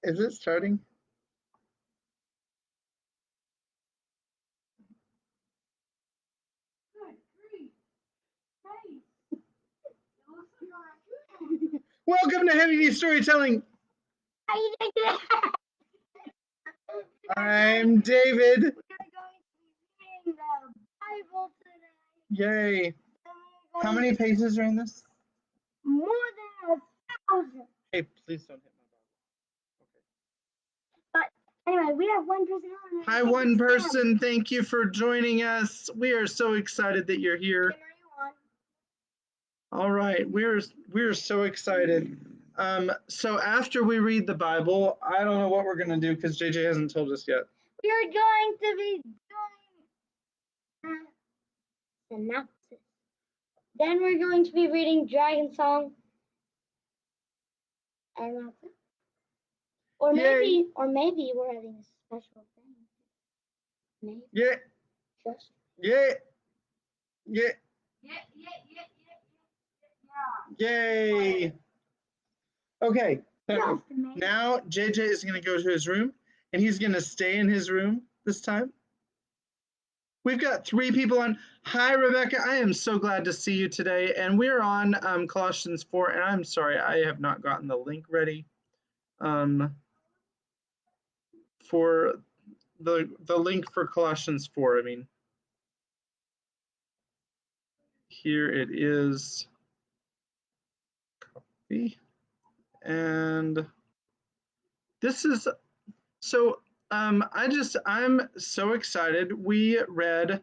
Is it starting? Welcome to Heavy D Storytelling. I'm David. We're going to be reading the Bible today. Yay. How many pages are in this? More than 1,000. Hey, please don't hit But anyway, we have one person on. Hi, one person. Thank you for joining us. We are so excited that you're here. Tim, are you on? All right, we're so excited. So after we read the Bible, I don't know what we're gonna do because JJ hasn't told us yet. We are going to be doing synopsis. Then we're going to be reading Dragon Song. And that's it. Or Yay. maybe we're having a special thing. Maybe. Yeah, Just. yeah, yeah, yay. Okay, so now JJ is gonna go to his room and he's gonna stay in his room this time. We've got 3 people on. Hi, Rebecca. I am so glad to see you today. And we're on Colossians 4. And I'm sorry, I have not gotten the link ready for the link for Colossians 4. I mean, here it is. Copy. And this is, so I'm so excited. We read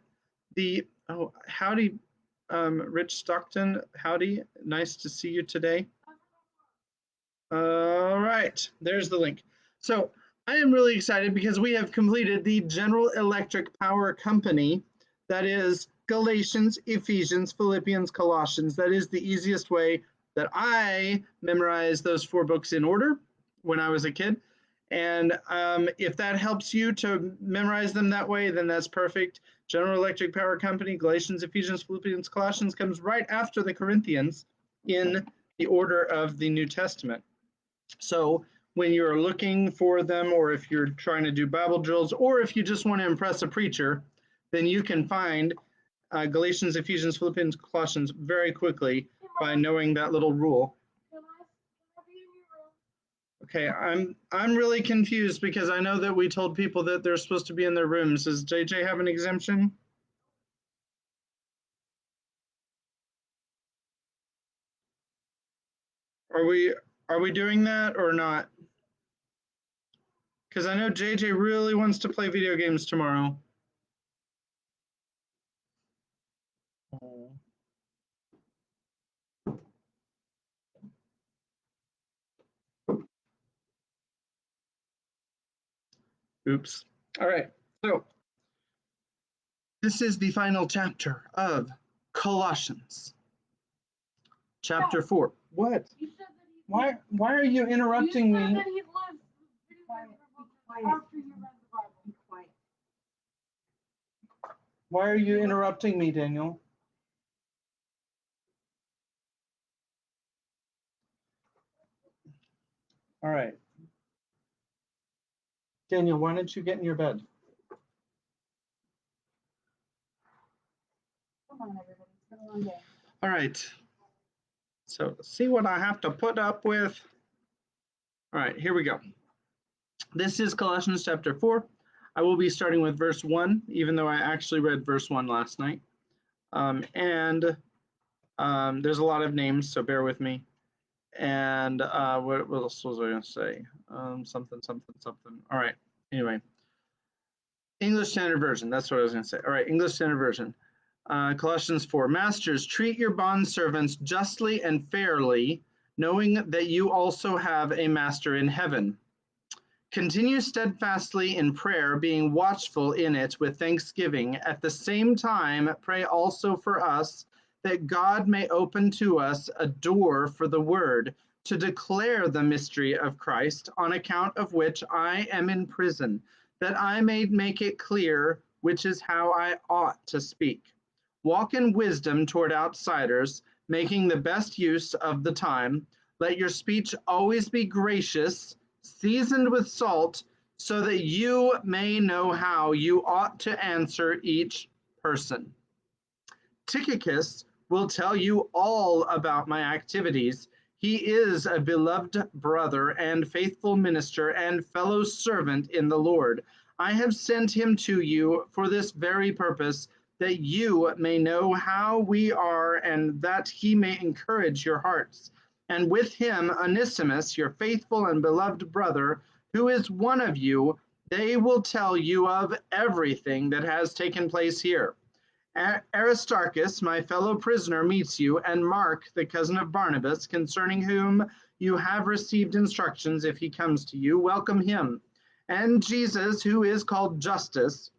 the, oh, howdy, Rich Stockton, howdy, nice to see you today. All right, there's the link. So I am really excited because we have completed the General Electric Power Company. That is Galatians, Ephesians, Philippians, Colossians. That is the easiest way that I memorized those 4 books in order when I was a kid. And if that helps you to memorize them that way, then that's perfect. General Electric Power Company, Galatians, Ephesians, Philippians, Colossians comes right after the Corinthians in the order of the New Testament. So when you're looking for them, or if you're trying to do Bible drills, or if you just want to impress a preacher, then you can find Galatians, Ephesians, Philippians, Colossians very quickly by knowing that little rule. Okay, I'm really confused because I know that we told people that they're supposed to be in their rooms. Does JJ have an exemption? Are we doing that or not? Because I know JJ really wants to play video games tomorrow. Oops. All right. So this is the final chapter of Colossians. Chapter 4. What? Why are you interrupting me? Why are you interrupting me, Daniel? All right. Daniel, why don't you get in your bed? Come on, everybody. It's been a long day. All right. So see what I have to put up with. All right, here we go. This is Colossians chapter 4. I will be starting with verse 1, even though I actually read verse 1 last night. There's a lot of names, so bear with me. And what else was I going to say? Something. All right, anyway. English Standard Version, that's what I was going to say. All right, English Standard Version. Colossians 4, Masters, treat your bondservants justly and fairly, knowing that you also have a master in heaven. Continue steadfastly in prayer, being watchful in it with thanksgiving. At the same time, pray also for us, that God may open to us a door for the word, to declare the mystery of Christ, on account of which I am in prison, that I may make it clear which is how I ought to speak. Walk in wisdom toward outsiders, making the best use of the time. Let your speech always be gracious, seasoned with salt, so that you may know how you ought to answer each person. Tychicus will tell you all about my activities. He is a beloved brother and faithful minister and fellow servant in the Lord. I have sent him to you for this very purpose, that you may know how we are and that he may encourage your hearts. And with him, Onesimus, your faithful and beloved brother, who is one of you, they will tell you of everything that has taken place here. Aristarchus, my fellow prisoner, meets you, and Mark, the cousin of Barnabas, concerning whom you have received instructions if he comes to you, welcome him. And Jesus, who is called Justus.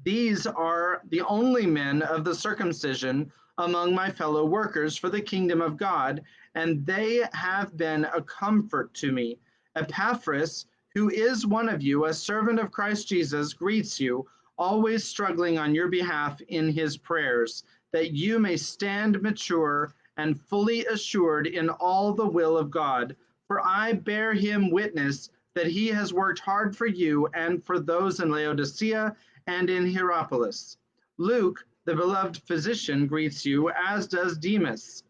These are the only men of the circumcision among my fellow workers for the kingdom of God, and they have been a comfort to me. Epaphras, who is one of you, a servant of Christ Jesus, greets you, always struggling on your behalf in his prayers, that you may stand mature and fully assured in all the will of God. For I bear him witness that he has worked hard for you and for those in Laodicea and in Hierapolis. Luke, the beloved physician, greets you, as does Demas.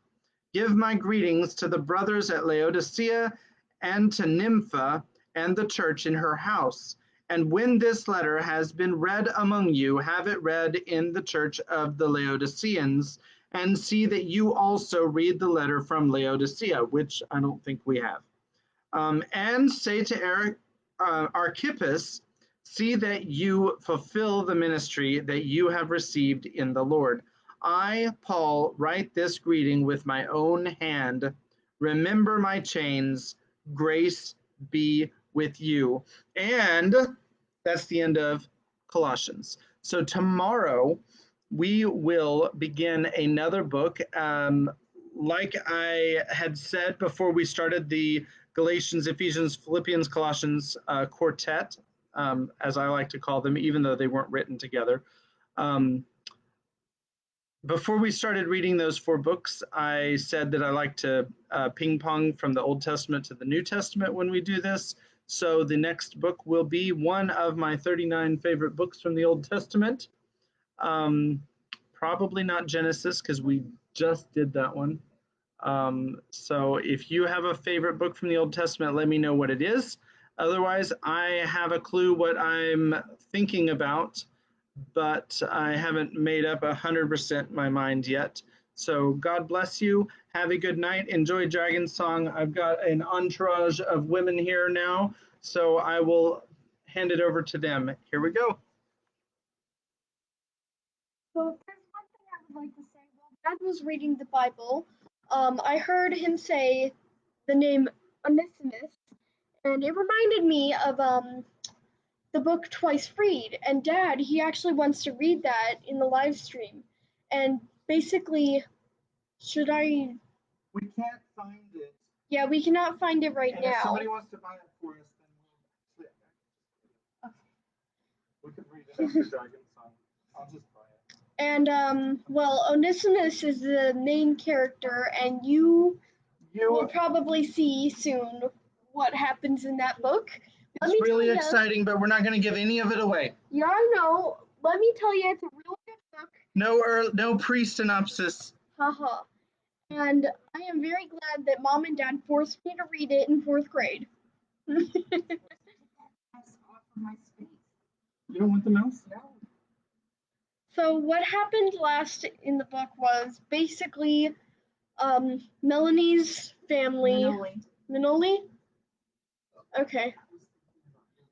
Give my greetings to the brothers at Laodicea and to Nympha and the church in her house. And when this letter has been read among you, have it read in the church of the Laodiceans, and see that you also read the letter from Laodicea, which I don't think we have. And say to Archippus, see that you fulfill the ministry that you have received in the Lord. I, Paul, write this greeting with my own hand. Remember my chains. Grace be with you. And that's the end of Colossians. So tomorrow we will begin another book. Like I had said before we started the Galatians, Ephesians, Philippians, Colossians quartet, as I like to call them, even though they weren't written together. Before we started reading those 4 books, I said that I like to ping pong from the Old Testament to the New Testament when we do this. So the next book will be one of my 39 favorite books from the Old Testament. Probably not Genesis, because we just did that one. So if you have a favorite book from the Old Testament, let me know what it is. Otherwise, I have a clue what I'm thinking about, but I haven't made up 100% my mind yet. So God bless you. Have a good night. Enjoy Dragon's Song. I've got an entourage of women here now, so I will hand it over to them. Here we go. So there's one thing I would like to say. While Dad was reading the Bible, I heard him say the name Onesimus, and it reminded me of the book Twice Freed. And Dad, he actually wants to read that in the live stream. And basically, should I? We can't find it. Yeah, we cannot find it right And now. if somebody wants to buy it for us, then we'll. We could read it after Dragon's Song. I'll just buy it. And well, Onesimus is the main character, and you will probably see soon what happens in that book. It's really exciting, but we're not going to give any of it away. Yeah, I know. Let me tell you, it's a really good book. No pre-synopsis. Haha. And I am very glad that Mom and Dad forced me to read it in 4th grade. You don't want the mouse? No. So what happened last in the book was basically Melanie's family. Minoli? Okay.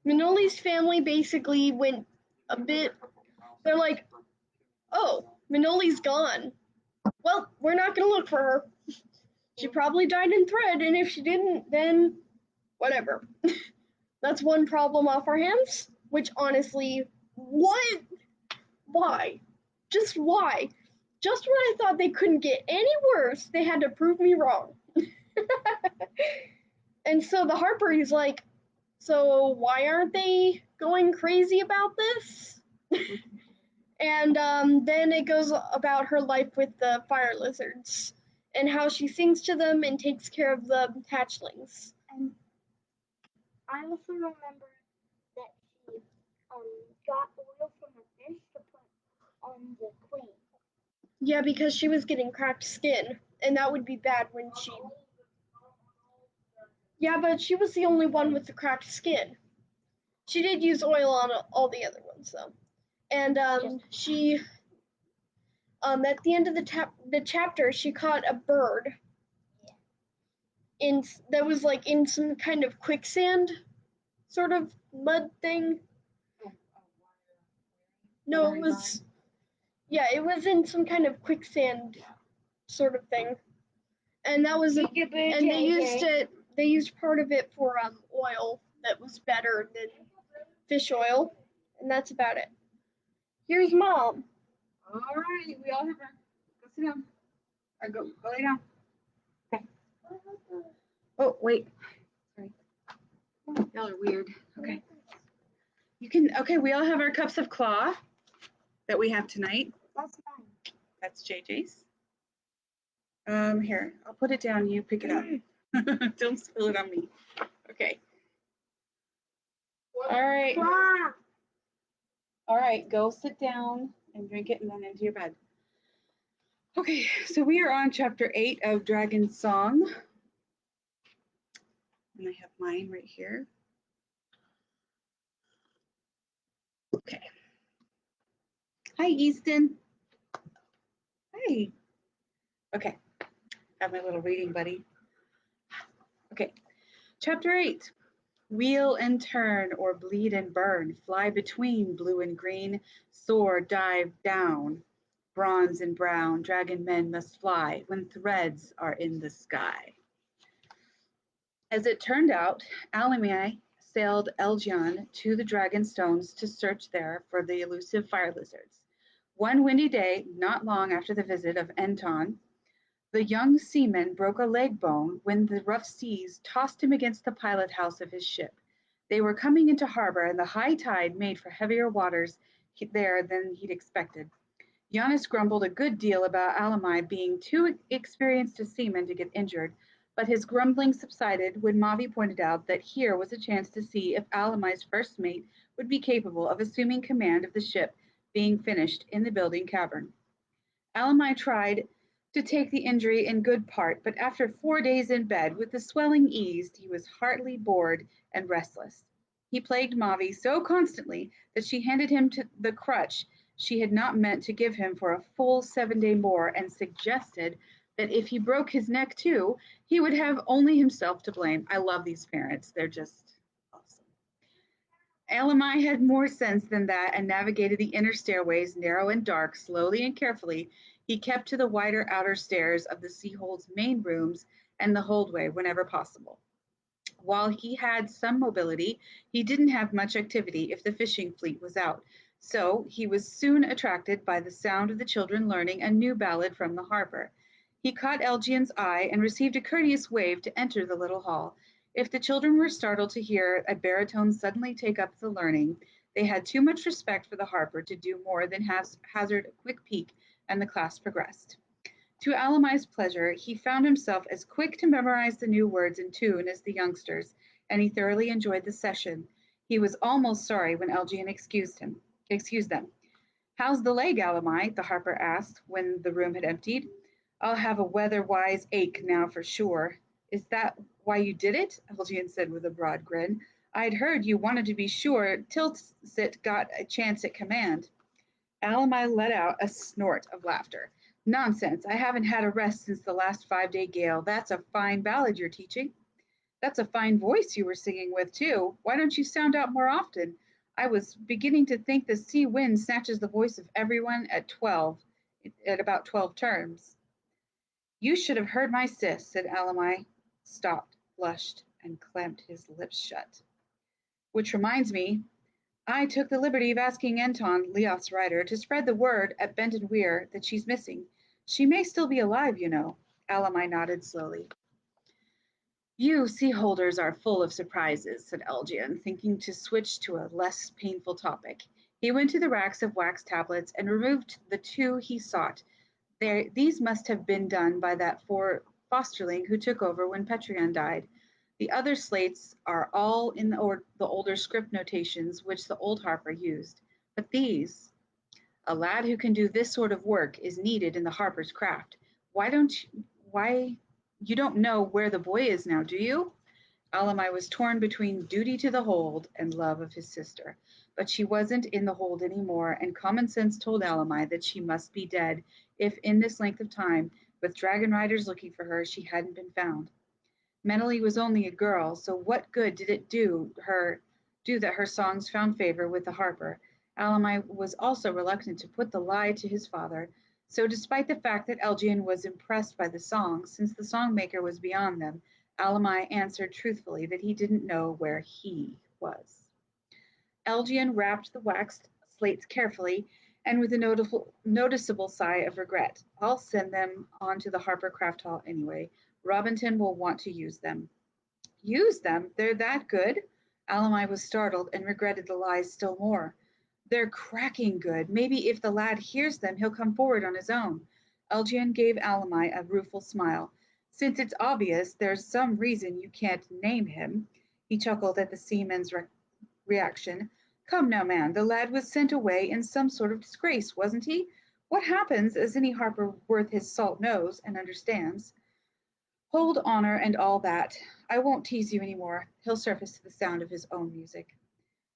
Minoli's family basically went a bit. They're like, oh, Minoli's gone. Well, we're not gonna look for her. She probably died in thread, and if she didn't, then whatever. That's one problem off our hands, which honestly, what? Why? Just why? Just when I thought they couldn't get any worse, they had to prove me wrong. And so the Harper, he's like, so why aren't they going crazy about this? And then it goes about her life with the fire lizards and how she sings to them and takes care of the hatchlings. And I also remember that she got oil from a fish to put on the queen. Yeah, because she was getting cracked skin, and that would be bad when she. Yeah, but she was the only one with the cracked skin. She did use oil on all the other ones though, and she at the end of the chapter she caught a bird in that was like in some kind of quicksand sort of mud thing. No, it was it was in some kind of quicksand sort of thing, and that was and they used it. They used part of it for oil that was better than fish oil, and that's about it. Here's Mom. All right, we all have our, go sit down. Or go lay down. Okay. Oh, wait. Sorry. Y'all are weird. Okay. You can, okay, we all have our cups of claw that we have tonight. That's mine. That's JJ's. Here, I'll put it down. You pick it up. Don't spill it on me. Okay. All right. Wow. All right, go sit down and drink it and then into your bed. Okay, so we are on chapter 8 of Dragon Song. And I have mine right here. Okay. Hi, Easton. Hi. Okay, I have my little reading buddy. Okay, chapter 8. Wheel and turn, or bleed and burn, fly between blue and green, soar, dive down, bronze and brown, dragon men must fly when threads are in the sky. As it turned out, Alamai sailed Elgion to the dragon stones to search there for the elusive fire lizards. One windy day, not long after the visit of Anton, the young seaman broke a leg bone when the rough seas tossed him against the pilot house of his ship. They were coming into harbor, and the high tide made for heavier waters there than he'd expected. Giannis grumbled a good deal about Alamai being too experienced a seaman to get injured, but his grumbling subsided when Mavi pointed out that here was a chance to see if Alamai's first mate would be capable of assuming command of the ship being finished in the building cavern. Alamai tried to take the injury in good part, but after 4 days in bed, with the swelling eased, he was heartily bored and restless. He plagued Mavi so constantly that she handed him to the crutch she had not meant to give him for a full 7 day more, and suggested that if he broke his neck too, he would have only himself to blame. I love these parents. They're just awesome. Alamai had more sense than that and navigated the inner stairways, narrow and dark, slowly and carefully. He kept to the wider outer stairs of the Seahold's main rooms and the holdway whenever possible. While he had some mobility, he didn't have much activity if the fishing fleet was out, so he was soon attracted by the sound of the children learning a new ballad from the harbor. He caught Elgion's eye and received a courteous wave to enter the little hall. If the children were startled to hear a baritone suddenly take up the learning, they had too much respect for the harper to do more than hazard a quick peek, and the class progressed. To Alamai's pleasure, he found himself as quick to memorize the new words and tune as the youngsters, and he thoroughly enjoyed the session. He was almost sorry when Elgion excused them. "How's the leg, Alamai?" the harper asked when the room had emptied. "I'll have a weather-wise ache now for sure." "Is that why you did it?" Elgion said with a broad grin. "I'd heard you wanted to be sure Tilsit got a chance at command." Alamai let out a snort of laughter. "Nonsense. I haven't had a rest since the last 5-day gale. That's a fine ballad you're teaching." "That's a fine voice you were singing with, too. Why don't you sound out more often? I was beginning to think the sea wind snatches the voice of everyone at about 12 terms." "You should have heard my sis," said Alamai, stopped, blushed, and clamped his lips shut. "Which reminds me, I took the liberty of asking Anton, Leoth's rider, to spread the word at Benton Weir that she's missing. She may still be alive, you know." Alamai nodded slowly. "You Seaholders are full of surprises," said Elgion, thinking to switch to a less painful topic. He went to the racks of wax tablets and removed the 2 he sought. These must have been done by that fosterling who took over when Petrion died. The other slates are all in the older script notations which the old harper used. But these, a lad who can do this sort of work is needed in the harper's craft. Why you don't know where the boy is now, do you? Alamai was torn between duty to the hold and love of his sister. But she wasn't in the hold anymore, and common sense told Alamai that she must be dead if in this length of time, with dragon riders looking for her, she hadn't been found. Menelly was only a girl, so what good did it do that her songs found favor with the harper? Alamai was also reluctant to put the lie to his father, so despite the fact that Elgian was impressed by the songs, since the songmaker was beyond them, Alamai answered truthfully that he didn't know where he was. Elgian wrapped the waxed slates carefully and with a noticeable sigh of regret. I'll send them on to the Harper Craft Hall anyway. Robinson will want to use them. Use them? They're that good? Alamai was startled and regretted the lies still more. They're cracking good. Maybe if the lad hears them, he'll come forward on his own. Elgian gave Alamai a rueful smile. Since it's obvious there's some reason you can't name him, he chuckled at the seaman's reaction. Come now, man, the lad was sent away in some sort of disgrace, wasn't he? What happens, as any harper worth his salt knows and understands? Hold honor and all that. I won't tease you any more. He'll surface to the sound of his own music.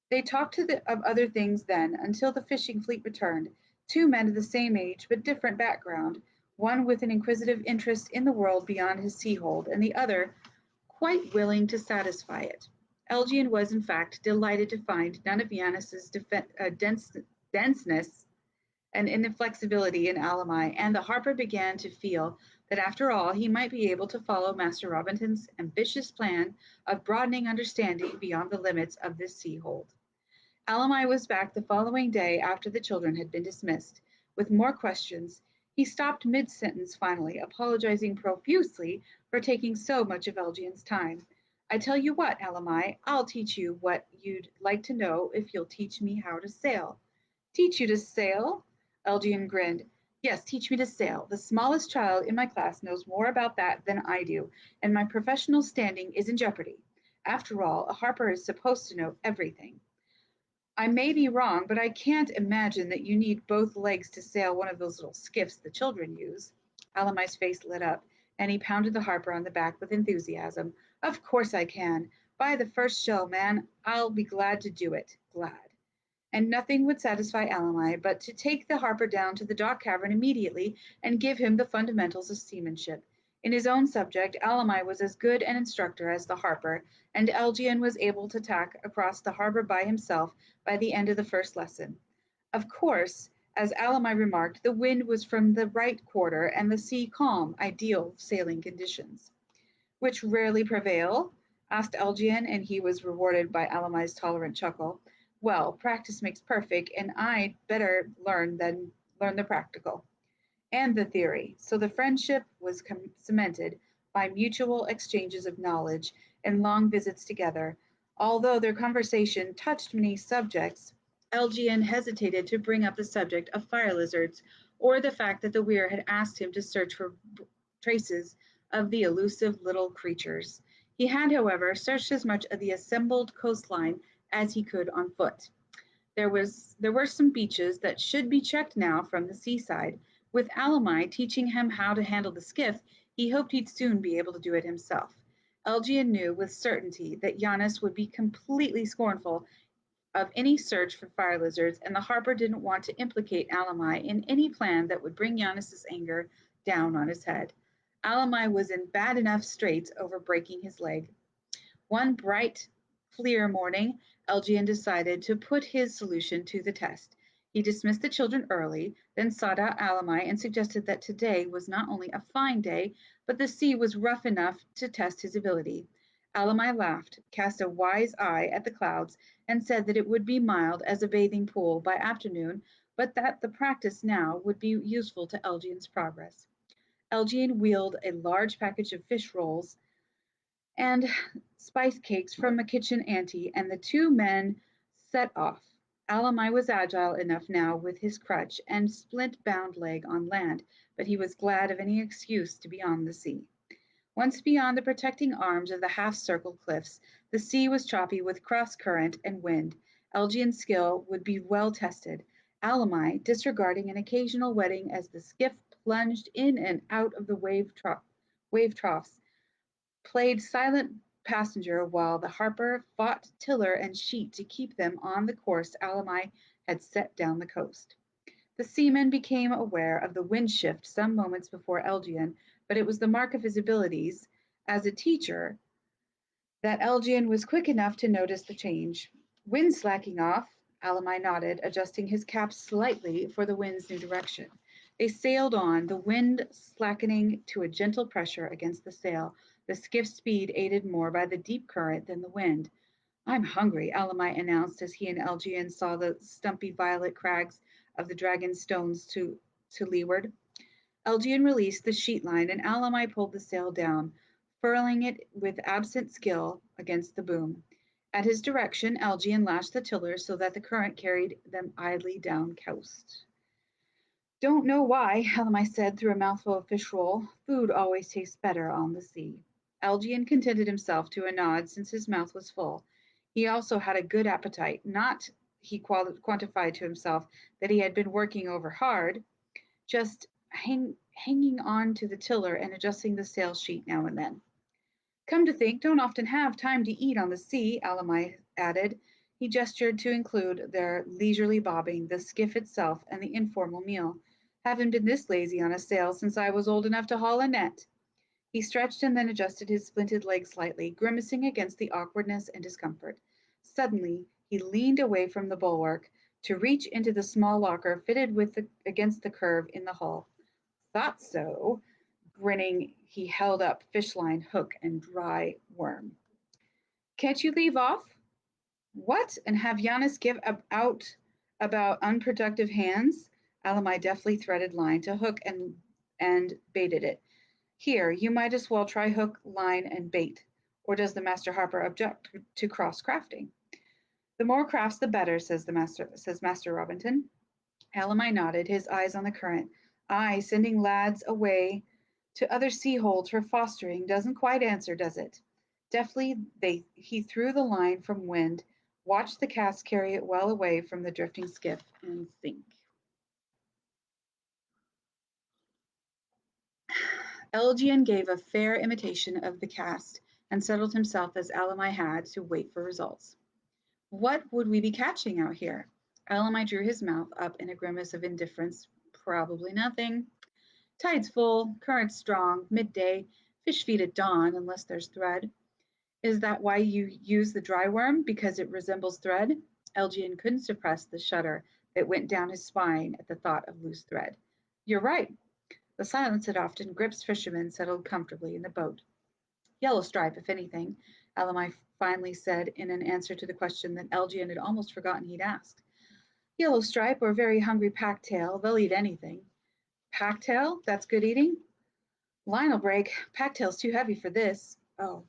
They talked of other things then, until the fishing fleet returned, two men of the same age but different background, one with an inquisitive interest in the world beyond his sea-hold, and the other quite willing to satisfy it. Elgian was, in fact, delighted to find none of Yanis's denseness and inflexibility in Alamai, and the harper began to feel that after all he might be able to follow Master Robinson's ambitious plan of broadening understanding beyond the limits of this sea-hold. Alamai was back the following day after the children had been dismissed, with more questions. He stopped mid-sentence finally, apologizing profusely for taking so much of Elgian's time. I tell you what, Alamai, I'll teach you what you'd like to know if you'll teach me how to sail. Teach you to sail? Elgian grinned. Yes, teach me to sail. The smallest child in my class knows more about that than I do, and my professional standing is in jeopardy. After all, a harper is supposed to know everything. I may be wrong, but I can't imagine that you need both legs to sail one of those little skiffs the children use. Alamai's face lit up, and he pounded the harper on the back with enthusiasm. Of course I can. By the first show, man, I'll be glad to do it. Glad. And nothing would satisfy Alamai but to take the harper down to the dock cavern immediately and give him the fundamentals of seamanship. In his own subject, Alamai was as good an instructor as the harper, and Elgian was able to tack across the harbor by himself by the end of the first lesson. Of course, as Alamai remarked, the wind was from the right quarter and the sea calm, ideal sailing conditions. Which rarely prevail? Asked Elgian, and he was rewarded by Alamai's tolerant chuckle. Well, practice makes perfect, and I'd better learn the practical and the theory. So the friendship was cemented by mutual exchanges of knowledge and long visits together. Although their conversation touched many subjects, Elgian hesitated to bring up the subject of fire lizards or the fact that the weir had asked him to search for traces of the elusive little creatures. He had, however, searched as much of the assembled coastline as he could on foot. There were some beaches that should be checked now from the seaside. With Alamai teaching him how to handle the skiff, he hoped he'd soon be able to do it himself. Elgian knew with certainty that Yanis would be completely scornful of any search for fire lizards, and the harper didn't want to implicate Alamai in any plan that would bring Yanis's anger down on his head. Alamai was in bad enough straits over breaking his leg. One bright, clear morning, Elgian decided to put his solution to the test. He dismissed the children early, then sought out Alamai and suggested that today was not only a fine day, but the sea was rough enough to test his ability. Alamai laughed, cast a wise eye at the clouds, and said that it would be mild as a bathing pool by afternoon, but that the practice now would be useful to Elgian's progress. Elgian wheeled a large package of fish rolls and spice cakes from a kitchen auntie, and the two men set off. Alamai was agile enough now with his crutch and splint-bound leg on land, but he was glad of any excuse to be on the sea. Once beyond the protecting arms of the half-circle cliffs, the sea was choppy with cross-current and wind. Elgian's skill would be well tested. Alamai, disregarding an occasional wetting as the skiff plunged in and out of the wave troughs, played silent passenger while the Harper fought tiller and sheet to keep them on the course Alamai had set down the coast. The seaman became aware of the wind shift some moments before Elgian, but it was the mark of his abilities as a teacher that Elgian was quick enough to notice the change. Wind slacking off, Alamai nodded, adjusting his cap slightly for the wind's new direction. They sailed on, the wind slackening to a gentle pressure against the sail, the skiff's speed aided more by the deep current than the wind. I'm hungry, Alamai announced as he and Elgian saw the stumpy violet crags of the Dragon Stones to leeward. Elgian released the sheet line and Alamai pulled the sail down, furling it with absent skill against the boom. At his direction, Elgian lashed the tiller so that the current carried them idly down coast. Don't know why, Alamai said through a mouthful of fish roll. Food always tastes better on the sea. Elgian contented himself to a nod since his mouth was full. He also had a good appetite, not, he quantified to himself, that he had been working over hard, just hanging on to the tiller and adjusting the sail sheet now and then. Come to think, don't often have time to eat on the sea, Alamai added. He gestured to include their leisurely bobbing, the skiff itself, and the informal meal. Haven't been this lazy on a sail since I was old enough to haul a net. He stretched and then adjusted his splinted legs slightly, grimacing against the awkwardness and discomfort. Suddenly, he leaned away from the bulwark to reach into the small locker fitted against the curve in the hull. Thought so. Grinning, he held up fish line, hook, and dry worm. Can't you leave off? What? And have Giannis give out about unproductive hands? Alamai deftly threaded line to hook and baited it. Here, you might as well try hook, line, and bait. Or does the Master Harper object to cross crafting? The more crafts, the better, says Master Robinson. Alamai nodded, his eyes on the current. Aye, sending lads away to other sea holds for fostering doesn't quite answer, does it? Deftly, he threw the line from wind, watched the cast carry it well away from the drifting skiff, and sink. Elgian gave a fair imitation of the cast and settled himself as Alamai had to wait for results. What would we be catching out here? Alamai drew his mouth up in a grimace of indifference. Probably nothing. Tide's full, current strong, midday, fish feed at dawn, unless there's thread. Is that why you use the dry worm? Because it resembles thread? Elgian couldn't suppress the shudder that went down his spine at the thought of loose thread. You're right. The silence that often grips fishermen settled comfortably in the boat. Yellow stripe, if anything, Alamai finally said in an answer to the question that Elgian had almost forgotten he'd asked. Yellow stripe or very hungry packtail, they'll eat anything. Packtail? That's good eating? Line'll break. Packtail's too heavy for this. Oh.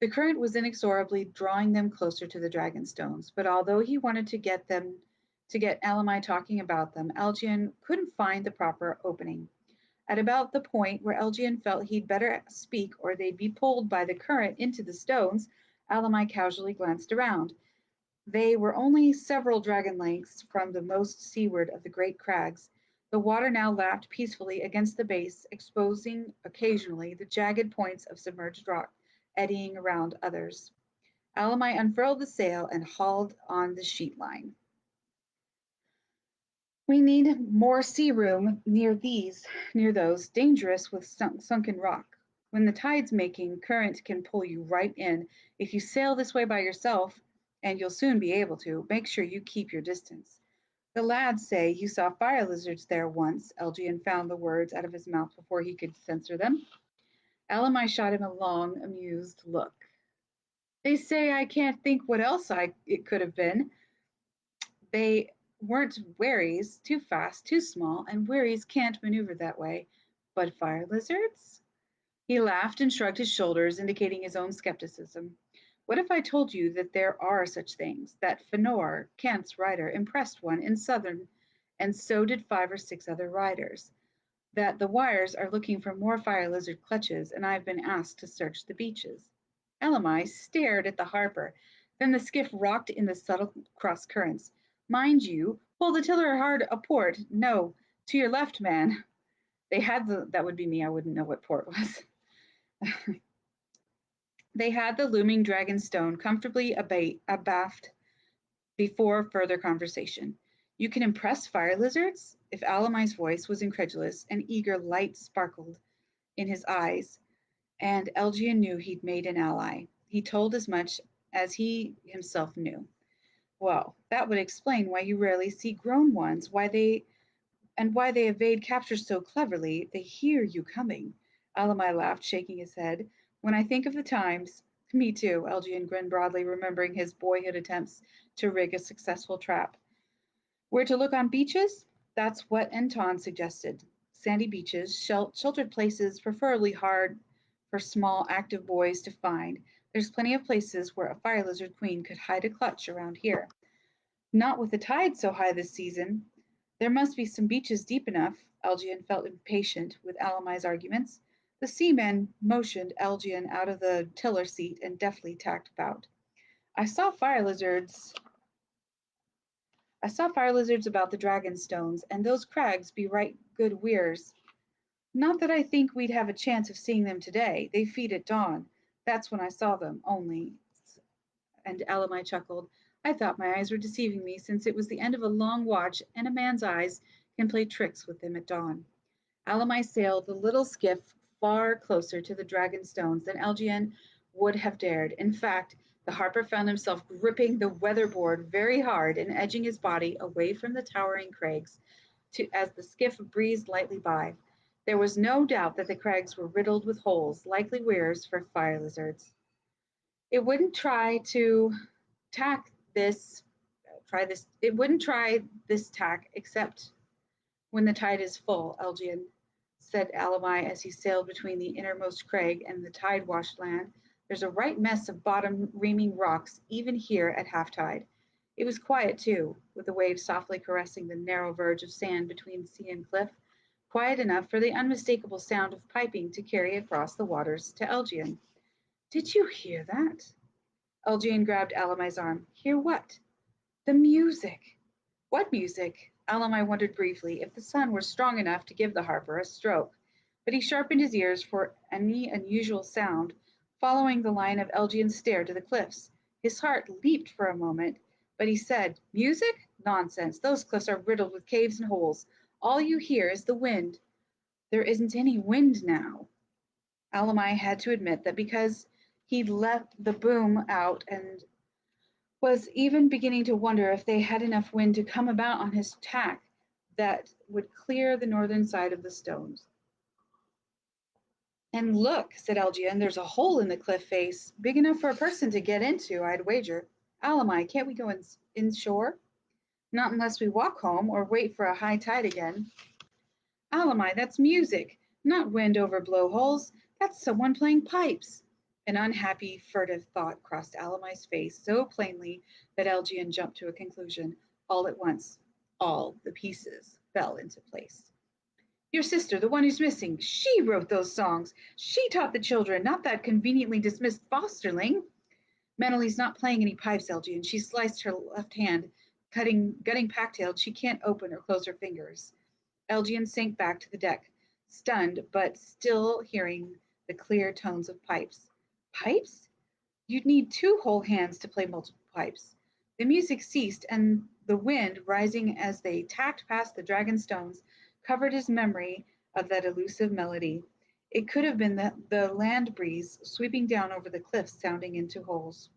The current was inexorably drawing them closer to the dragon stones, but although he wanted to get Alamai talking about them, Elgian couldn't find the proper opening. At about the point where Elgian felt he'd better speak or they'd be pulled by the current into the stones, Alamai casually glanced around. They were only several dragon lengths from the most seaward of the great crags. The water now lapped peacefully against the base, exposing occasionally the jagged points of submerged rock, eddying around others. Alamai unfurled the sail and hauled on the sheet line. We need more sea room near those, dangerous with sunken rock. When the tide's making, current can pull you right in. If you sail this way by yourself, and you'll soon be able to, make sure you keep your distance. The lads say you saw fire lizards there once. Elgian found the words out of his mouth before he could censor them. Alamai shot him a long, amused look. They say I can't think what else it could have been. They weren't wherries, too fast, too small, and wherries can't maneuver that way. But fire lizards? He laughed and shrugged his shoulders, indicating his own skepticism. What if I told you that there are such things, that Fëanor, Kent's rider, impressed one in Southern, and so did 5 or 6 other riders? that the wires are looking for more fire lizard clutches, and I've been asked to search the beaches. Elamai stared at the Harper. Then the skiff rocked in the subtle cross currents. Mind you, pull the tiller hard a port. No, to your left, man. That would be me. I wouldn't know what port was. They had the looming dragon stone comfortably abaft before further conversation. You can impress fire lizards? If Alamai's voice was incredulous, an eager light sparkled in his eyes, and Elgian knew he'd made an ally. He told as much as he himself knew. Well, that would explain why you rarely see grown ones, why they evade capture so cleverly. They hear you coming. Alamai laughed, shaking his head. When I think of the times, me too, Elgian grinned broadly, remembering his boyhood attempts to rig a successful trap. Where to look on beaches? That's what Anton suggested. Sandy beaches, sheltered places, preferably hard for small, active boys to find. There's plenty of places where a fire lizard queen could hide a clutch around here. Not with the tide so high this season. There must be some beaches deep enough. Elgian felt impatient with Alamai's arguments. The seaman motioned Elgian out of the tiller seat and deftly tacked about. I saw fire lizards about the dragon stones, and those crags be right good weirs. Not that I think we'd have a chance of seeing them today. They feed at dawn. That's when I saw them, only. And Elamai chuckled. I thought my eyes were deceiving me, since it was the end of a long watch, and a man's eyes can play tricks with them at dawn. Alamai sailed the little skiff far closer to the dragon stones than Elgian would have dared. In fact, the Harper found himself gripping the weatherboard very hard and edging his body away from the towering crags as the skiff breezed lightly by. There was no doubt that the crags were riddled with holes, likely weirs for fire lizards. It wouldn't try to tack this, try this, it wouldn't try this tack except when the tide is full, Elgian said Alamai as he sailed between the innermost crag and the tide-washed land. There's a right mess of bottom-reaming rocks even here at half-tide. It was quiet, too, with the waves softly caressing the narrow verge of sand between sea and cliff, quiet enough for the unmistakable sound of piping to carry across the waters to Elgian. Did you hear that? Elgian grabbed Alamai's arm. Hear what? The music. What music? Alamai wondered briefly if the sun were strong enough to give the Harper a stroke, but he sharpened his ears for any unusual sound, following the line of Elgian's stare to the cliffs. His heart leaped for a moment, but he said, Music? Nonsense. Those cliffs are riddled with caves and holes. All you hear is the wind. There isn't any wind now. Alamai had to admit that because he'd left the boom out and was even beginning to wonder if they had enough wind to come about on his tack that would clear the northern side of the stones. And look, said Elgian, there's a hole in the cliff face, big enough for a person to get into, I'd wager. Alamai, can't we go inshore? Not unless we walk home or wait for a high tide again. Alamai, that's music, not wind over blowholes. That's someone playing pipes. An unhappy, furtive thought crossed Alamai's face so plainly that Elgian jumped to a conclusion. All at once, all the pieces fell into place. Your sister, the one who's missing, she wrote those songs. She taught the children, not that conveniently dismissed fosterling. Menelie's not playing any pipes, Elgian. She sliced her left hand, gutting pack-tailed. She can't open or close her fingers. Elgian sank back to the deck, stunned but still hearing the clear tones of pipes. Pipes? You'd need two whole hands to play multiple pipes. The music ceased, and the wind, rising as they tacked past the dragon stones, covered his memory of that elusive melody. It could have been the land breeze sweeping down over the cliffs, sounding into holes.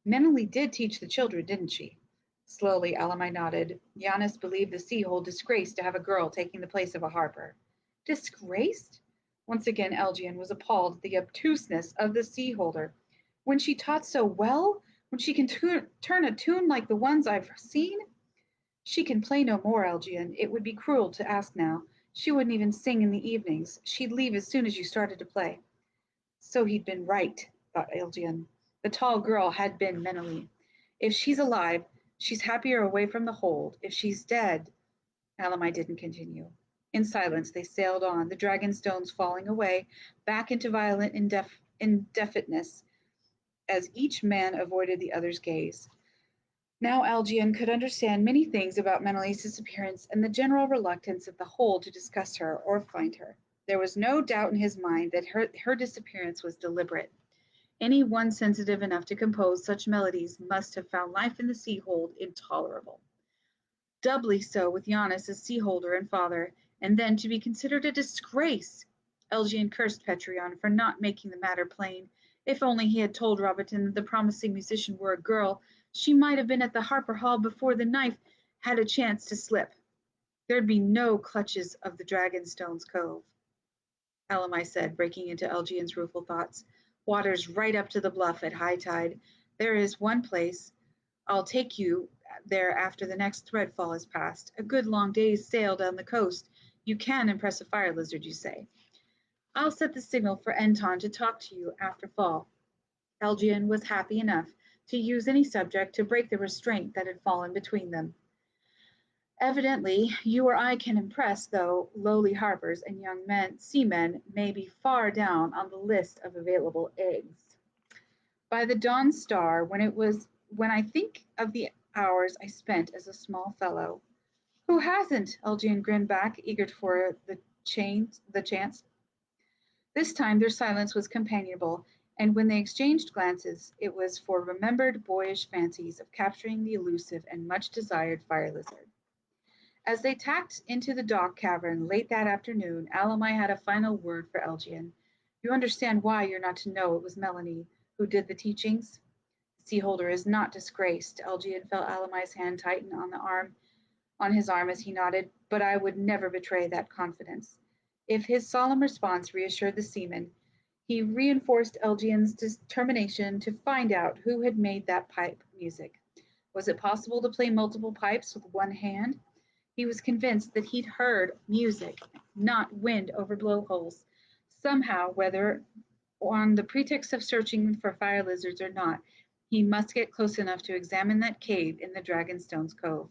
Menelie did teach the children, didn't she? Slowly, Alamai nodded. Giannis believed the Seahold disgraced to have a girl taking the place of a Harper. Disgraced? Once again, Elgian was appalled at the obtuseness of the Seaholder. When she taught so well? When she can turn a tune like the ones I've seen? She can play no more, Elgian. It would be cruel to ask now. She wouldn't even sing in the evenings. She'd leave as soon as you started to play. So he'd been right, thought Elgian. The tall girl had been Menelie. If she's alive, she's happier away from the hold. If she's dead, Alamai didn't continue. In silence, they sailed on, the dragon stones falling away, back into violent indefiniteness, as each man avoided the other's gaze. Now Algian could understand many things about Menelaus' disappearance and the general reluctance of the whole to discuss her or find her. There was no doubt in his mind that her disappearance was deliberate. Any one sensitive enough to compose such melodies must have found life in the sea-hold intolerable. Doubly so with Giannis as sea-holder and father, and then to be considered a disgrace. Elgian cursed Petrion for not making the matter plain. If only he had told Robertin that the promising musician were a girl, she might have been at the Harper Hall before the knife had a chance to slip. There'd be no clutches of the Dragonstone's Cove, Elamai said, breaking into Elgian's rueful thoughts. Water's right up to the bluff at high tide. There is one place. I'll take you there after the next threadfall is past. A good long day's sail down the coast. You can impress a fire lizard, you say. I'll set the signal for Anton to talk to you after fall. Elgian was happy enough to use any subject to break the restraint that had fallen between them. Evidently, you or I can impress, though lowly harpers and young seamen may be far down on the list of available eggs. By the dawn star, when I think of the hours I spent as a small fellow. Who hasn't? Elgian grinned back, eager for the chance. This time their silence was companionable, and when they exchanged glances, it was for remembered boyish fancies of capturing the elusive and much desired fire lizard. As they tacked into the dock cavern late that afternoon, Alamai had a final word for Elgian. You understand why you're not to know it was Melanie who did the teachings? The Seaholder is not disgraced. Elgian felt Alamai's hand tighten on his arm as he nodded, but I would never betray that confidence. If his solemn response reassured the seaman, he reinforced Elgian's determination to find out who had made that pipe music. Was it possible to play multiple pipes with one hand? He was convinced that he'd heard music, not wind over blowholes. Somehow, whether on the pretext of searching for fire lizards or not, he must get close enough to examine that cave in the Dragonstone's Cove.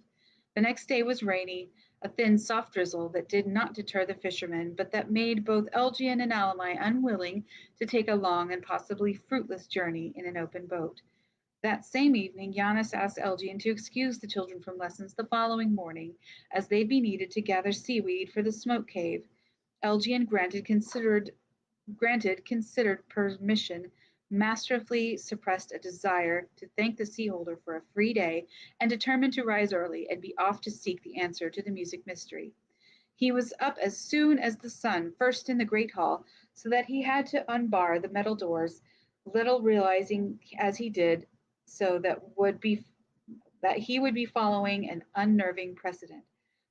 The next day was rainy, a thin, soft drizzle that did not deter the fishermen, but that made both Elgian and Alamai unwilling to take a long and possibly fruitless journey in an open boat. That same evening, Giannis asked Elgian to excuse the children from lessons the following morning, as they'd be needed to gather seaweed for the smoke cave. Elgian granted considered permission, masterfully suppressed a desire to thank the Seaholder for a free day, and determined to rise early and be off to seek the answer to the music mystery. He was up as soon as the sun, first in the great hall, so that he had to unbar the metal doors, little realizing as he did so that he would be following an unnerving precedent.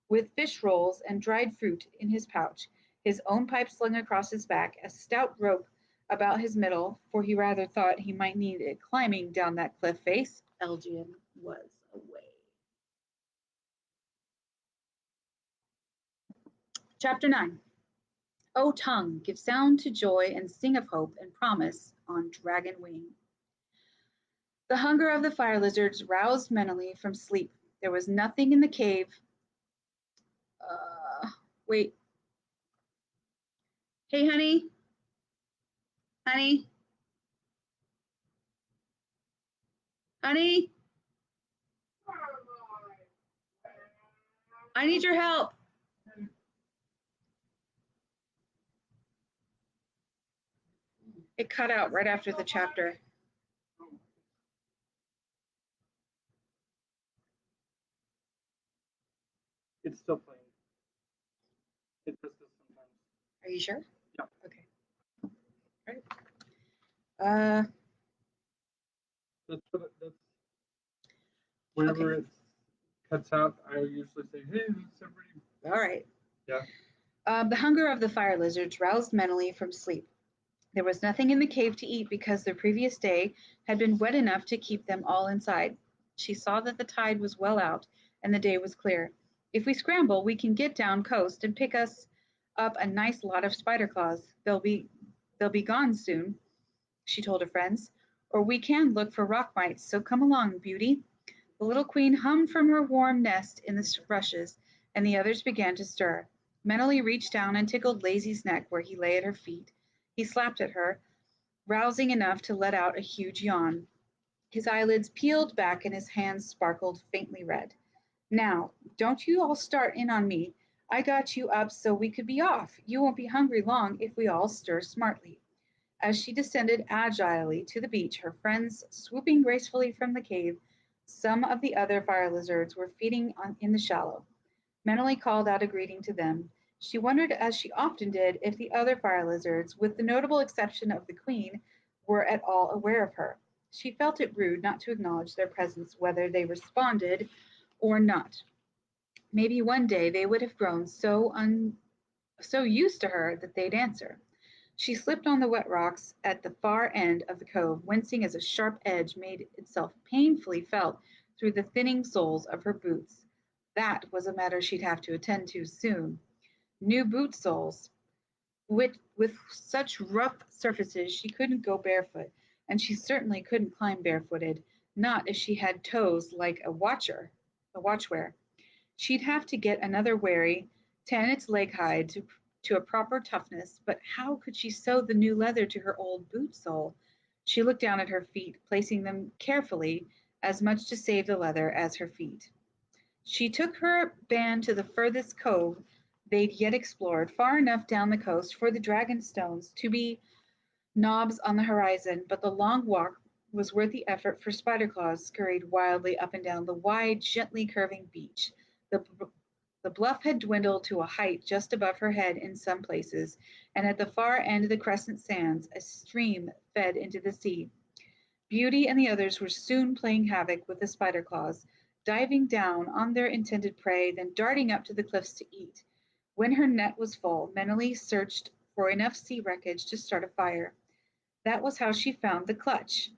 With fish rolls and dried fruit in his pouch, his own pipe slung across his back, a stout rope about his middle, for he rather thought he might need it climbing down that cliff face, Elgian was away. Chapter 9. O tongue, give sound to joy and sing of hope and promise on dragon wing. The hunger of the fire lizards roused Menelai from sleep. There was nothing in the cave. Wait. Hey, honey. Honey. Honey. I need your help. It cut out right after the chapter. It's still playing. It does this sometimes. Are you sure? Yeah. Okay. All right. That's whenever it cuts out, I usually say, "Hey, it's everybody." All right. Yeah. The hunger of the fire lizards roused Menelai from sleep. There was nothing in the cave to eat because the previous day had been wet enough to keep them all inside. She saw that the tide was well out and the day was clear. If we scramble, we can get down coast and pick us up a nice lot of spider claws. They'll be gone soon, she told her friends. Or we can look for rock mites, so come along, beauty. The little queen hummed from her warm nest in the rushes, and the others began to stir. Menelly reached down and tickled Lazy's neck where he lay at her feet. He slapped at her, rousing enough to let out a huge yawn. His eyelids peeled back and his hands sparkled faintly red. Now, don't you all start in on me. I got you up so we could be off. You won't be hungry long if we all stir smartly. As she descended agilely to the beach, her friends swooping gracefully from the cave, some of the other fire lizards were feeding in the shallow. Mentally called out a greeting to them. She wondered, as she often did, if the other fire lizards, with the notable exception of the queen, were at all aware of her. She felt it rude not to acknowledge their presence, whether they responded or not. Maybe one day they would have grown so used to her that they'd answer. She slipped on the wet rocks at the far end of the cove, wincing as a sharp edge made itself painfully felt through the thinning soles of her boots. That was a matter she'd have to attend to soon. New boot soles. With such rough surfaces, she couldn't go barefoot, and she certainly couldn't climb barefooted, not if she had toes like a watchwear. She'd have to get another wary, tan its leg hide to a proper toughness, but how could she sew the new leather to her old boot sole? She looked down at her feet, placing them carefully, as much to save the leather as her feet. She took her band to the furthest cove they'd yet explored, far enough down the coast for the dragon stones to be knobs on the horizon, but the long walk was worth the effort, for Spiderclaws scurried wildly up and down the wide, gently curving beach. The, the bluff had dwindled to a height just above her head in some places, and at the far end of the crescent sands a stream fed into the sea. Beauty and the others were soon playing havoc with the Spiderclaws, diving down on their intended prey, then darting up to the cliffs to eat. When her net was full, Menelly searched for enough sea wreckage to start a fire. That was how she found the clutch,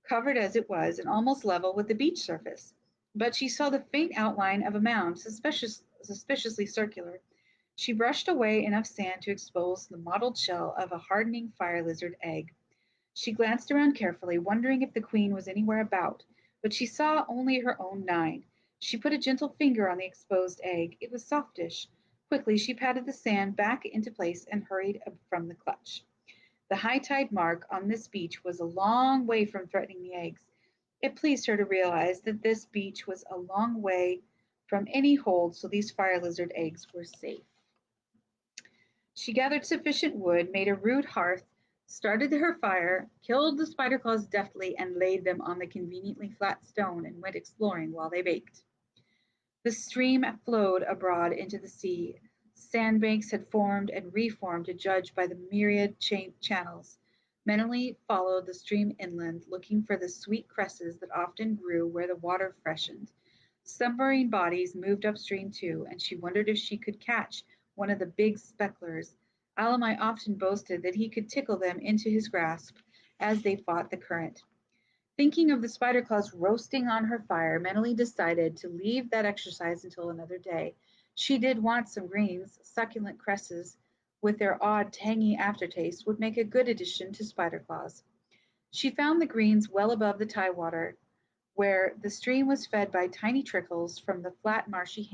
covered as it was and almost level with the beach surface. But she saw the faint outline of a mound, suspiciously circular. She brushed away enough sand to expose the mottled shell of a hardening fire lizard egg. She glanced around carefully, wondering if the queen was anywhere about, but she saw only her own nine. She put a gentle finger on the exposed egg. It was softish. Quickly she patted the sand back into place and hurried from the clutch. The high tide mark on this beach was a long way from threatening the eggs. It pleased her to realize that this beach was a long way from any hold, so these fire lizard eggs were safe. She gathered sufficient wood, made a rude hearth, started her fire, killed the spider claws deftly, and laid them on the conveniently flat stone and went exploring while they baked. The stream flowed abroad into the sea. Sandbanks had formed and reformed to judge by the myriad channels. Menelly followed the stream inland, looking for the sweet cresses that often grew where the water freshened. Submarine bodies moved upstream too, and she wondered if she could catch one of the big specklers. Alamai often boasted that he could tickle them into his grasp as they fought the current. Thinking of the spider claws roasting on her fire, Menelly decided to leave that exercise until another day. She did want some greens. Succulent cresses, with their odd, tangy aftertaste, would make a good addition to spider claws. She found the greens well above the tide water, where the stream was fed by tiny trickles from the flat, marshy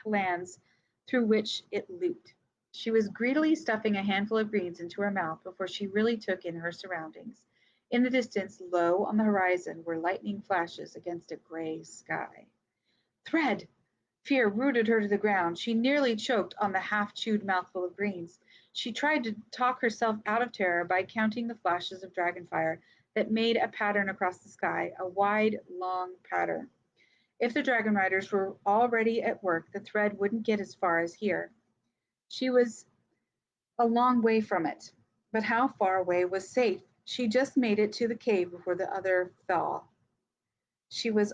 lands through which it looped. She was greedily stuffing a handful of greens into her mouth before she really took in her surroundings. In the distance, low on the horizon, were lightning flashes against a gray sky. Thread! Fear rooted her to the ground. She nearly choked on the half-chewed mouthful of greens. She tried to talk herself out of terror by counting the flashes of dragonfire that made a pattern across the sky, a wide, long pattern. If the dragon riders were already at work, the thread wouldn't get as far as here. She was a long way from it, but how far away was safe? She just made it to the cave before the other fell. She was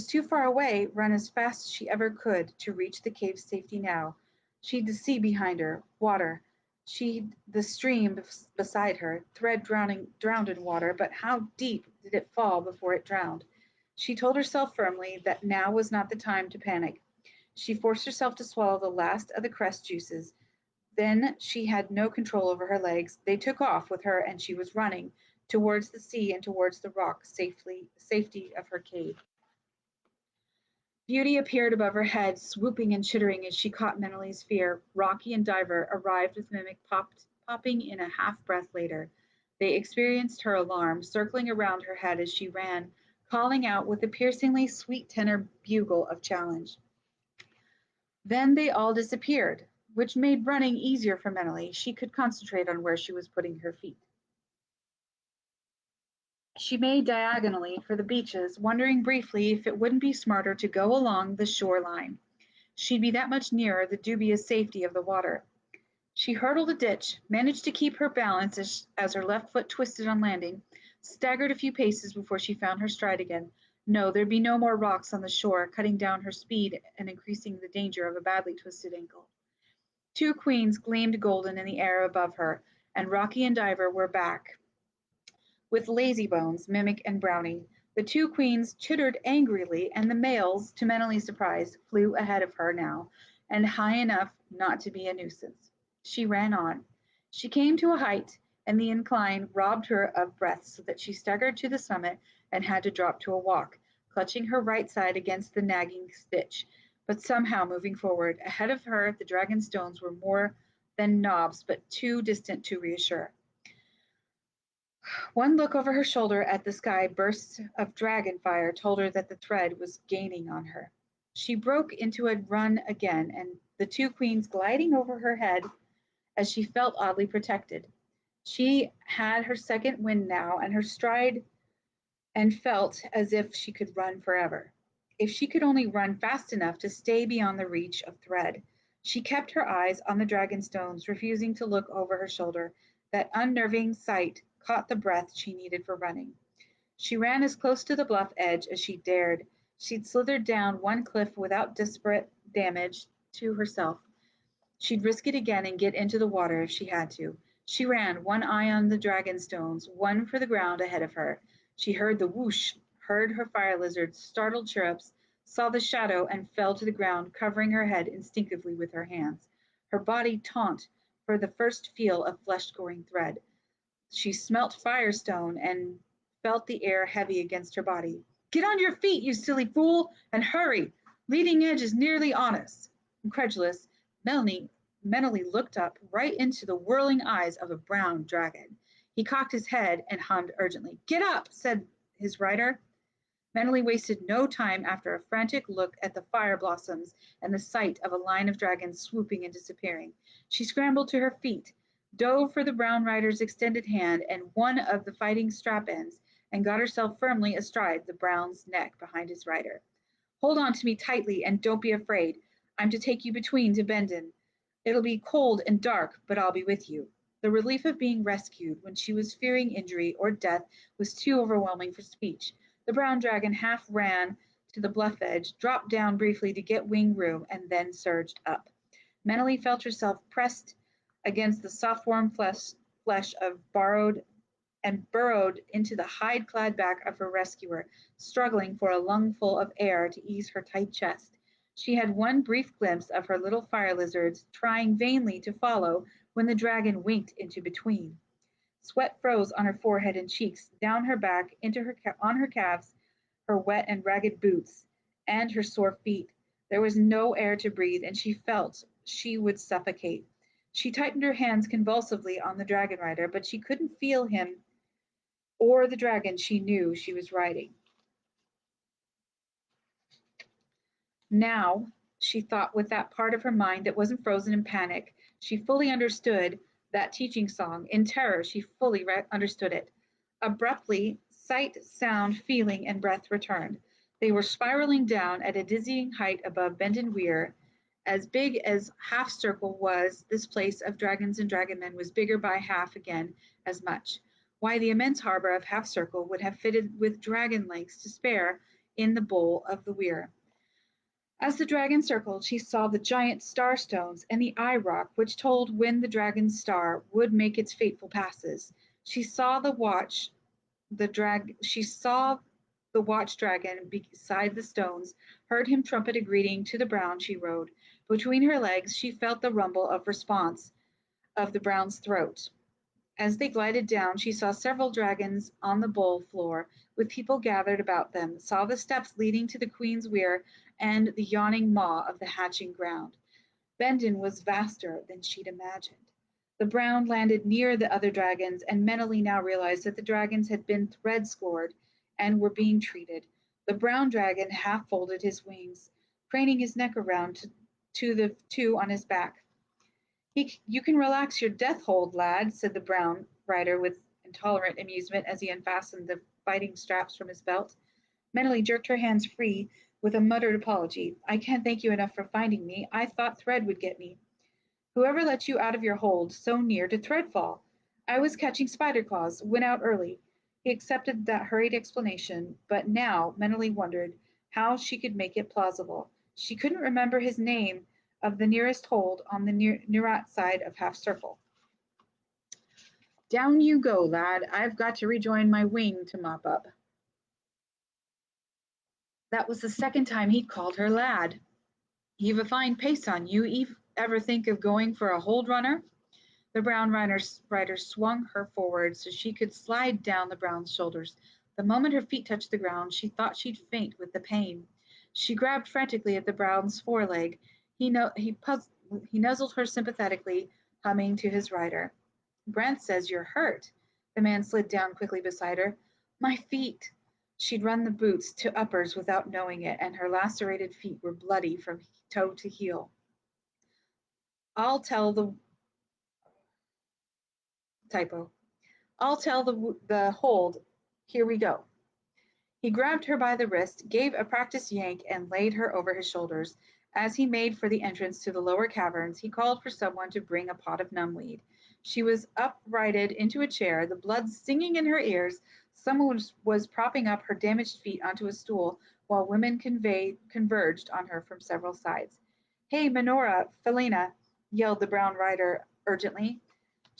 too far away, run as fast as she ever could, to reach the cave's safety now. She'd the sea behind her, water. She'd the stream beside her, thread drowned in water, but how deep did it fall before it drowned? She told herself firmly that now was not the time to panic. She forced herself to swallow the last of the crest juices. Then she had no control over her legs. They took off with her and she was running towards the sea and towards the rock safety of her cave. Beauty appeared above her head, swooping and chittering as she caught Meneley's fear. Rocky and Diver arrived with Mimic popping in a half-breath later. They experienced her alarm, circling around her head as she ran, calling out with a piercingly sweet tenor bugle of challenge. Then they all disappeared, which made running easier for Meneley. She could concentrate on where she was putting her feet. She made diagonally for the beaches, wondering briefly if it wouldn't be smarter to go along the shoreline. She'd be that much nearer the dubious safety of the water. She hurdled a ditch, managed to keep her balance as her left foot twisted on landing, staggered a few paces before she found her stride again. No, there'd be no more rocks on the shore, cutting down her speed and increasing the danger of a badly twisted ankle. Two queens gleamed golden in the air above her, and Rocky and Diver were back, with Lazybones, Mimic, and Brownie. The two queens chittered angrily, and the males, to Meneley's surprise, flew ahead of her now, and high enough not to be a nuisance. She ran on. She came to a height, and the incline robbed her of breath so that she staggered to the summit and had to drop to a walk, clutching her right side against the nagging stitch, but somehow moving forward. Ahead of her, the dragon stones were more than knobs, but too distant to reassure. One look over her shoulder at the sky bursts of dragon fire told her that the thread was gaining on her. She broke into a run again, and the two queens gliding over her head as she felt oddly protected. She had her second wind now, and her stride and felt as if she could run forever. If she could only run fast enough to stay beyond the reach of thread. She kept her eyes on the dragon stones, refusing to look over her shoulder. That unnerving sight caught the breath she needed for running. She ran as close to the bluff edge as she dared. She'd slithered down one cliff without desperate damage to herself. She'd risk it again and get into the water if she had to. She ran, one eye on the dragon stones, one for the ground ahead of her. She heard the whoosh, heard her fire lizard's startled chirrups, saw the shadow, and fell to the ground, covering her head instinctively with her hands. Her body taut for the first feel of flesh-goring thread. She smelt firestone and felt the air heavy against her body. Get on your feet, you silly fool, and hurry! Leading edge is nearly on us. Incredulous, Meneley looked up right into the whirling eyes of a brown dragon. He cocked his head and hummed urgently. Get up, said his rider. Meneley wasted no time after a frantic look at the fire blossoms and the sight of a line of dragons swooping and disappearing. She scrambled to her feet, dove for the brown rider's extended hand and one of the fighting strap ends, and got herself firmly astride the brown's neck behind his rider. Hold on to me tightly and don't be afraid. I'm to take you between to Bendon. It'll be cold and dark, but I'll be with you. The relief of being rescued when she was fearing injury or death was too overwhelming for speech. The brown dragon half ran to the bluff edge, dropped down briefly to get wing room, and then surged up. Meneley felt herself pressed against the soft warm flesh of burrowed into the hide-clad back of her rescuer, struggling for a lungful of air to ease her tight chest. She had one brief glimpse of her little fire lizards, trying vainly to follow when the dragon winked into between. Sweat froze on her forehead and cheeks, down her back, on her calves, her wet and ragged boots, and her sore feet. There was no air to breathe, and she felt she would suffocate. She tightened her hands convulsively on the dragon rider, but she couldn't feel him or the dragon she knew she was riding. Now, she thought with that part of her mind that wasn't frozen in panic, she fully understood that teaching song. In terror, she fully understood it. Abruptly, sight, sound, feeling, and breath returned. They were spiraling down at a dizzying height above Bendon Weir. As big as Half Circle was, this place of dragons and dragonmen was bigger by half again as much. Why, the immense harbor of Half Circle would have fitted with dragon lengths to spare in the bowl of the Weir. As the dragon circled, she saw the giant star stones and the eye rock, which told when the dragon's star would make its fateful passes. She saw the watch dragon beside the stones, heard him trumpet a greeting to the brown she rode. Between her legs, she felt the rumble of response of the brown's throat. As they glided down, she saw several dragons on the bowl floor, with people gathered about them, saw the steps leading to the queen's weir and the yawning maw of the hatching ground. Bendon was vaster than she'd imagined. The brown landed near the other dragons and mentally now realized that the dragons had been thread scored and were being treated. The brown dragon half folded his wings, craning his neck around to the two on his back. You can relax your death hold, lad, said the brown rider with intolerant amusement as he unfastened the fighting straps from his belt. Mentally jerked her hands free with a muttered apology. I can't thank you enough for finding me. I thought Thread would get me. Whoever let you out of your hold so near to Threadfall? I was catching spider claws, went out early. He accepted that hurried explanation, but now mentally wondered how she could make it plausible. She couldn't remember his name of the nearest hold on the Nerat side of Half Circle. Down you go, lad. I've got to rejoin my wing to mop up. That was the second time he'd called her lad. You've a fine pace on you. Ever think of going for a hold runner? The brown rider swung her forward so she could slide down the brown's shoulders. The moment her feet touched the ground, she thought she'd faint with the pain. She grabbed frantically at the brown's foreleg. He nuzzled her sympathetically, humming to his rider. Brent says you're hurt. The man slid down quickly beside her. My feet. She'd run the boots to uppers without knowing it, and her lacerated feet were bloody from toe to heel. I'll tell the hold. Here we go. He grabbed her by the wrist, gave a practice yank, and laid her over his shoulders. As he made for the entrance to the lower caverns, he called for someone to bring a pot of numbweed. She was uprighted into a chair, the blood singing in her ears. Someone was propping up her damaged feet onto a stool, while women converged on her from several sides. Hey, Minora, Felina, yelled the brown rider urgently.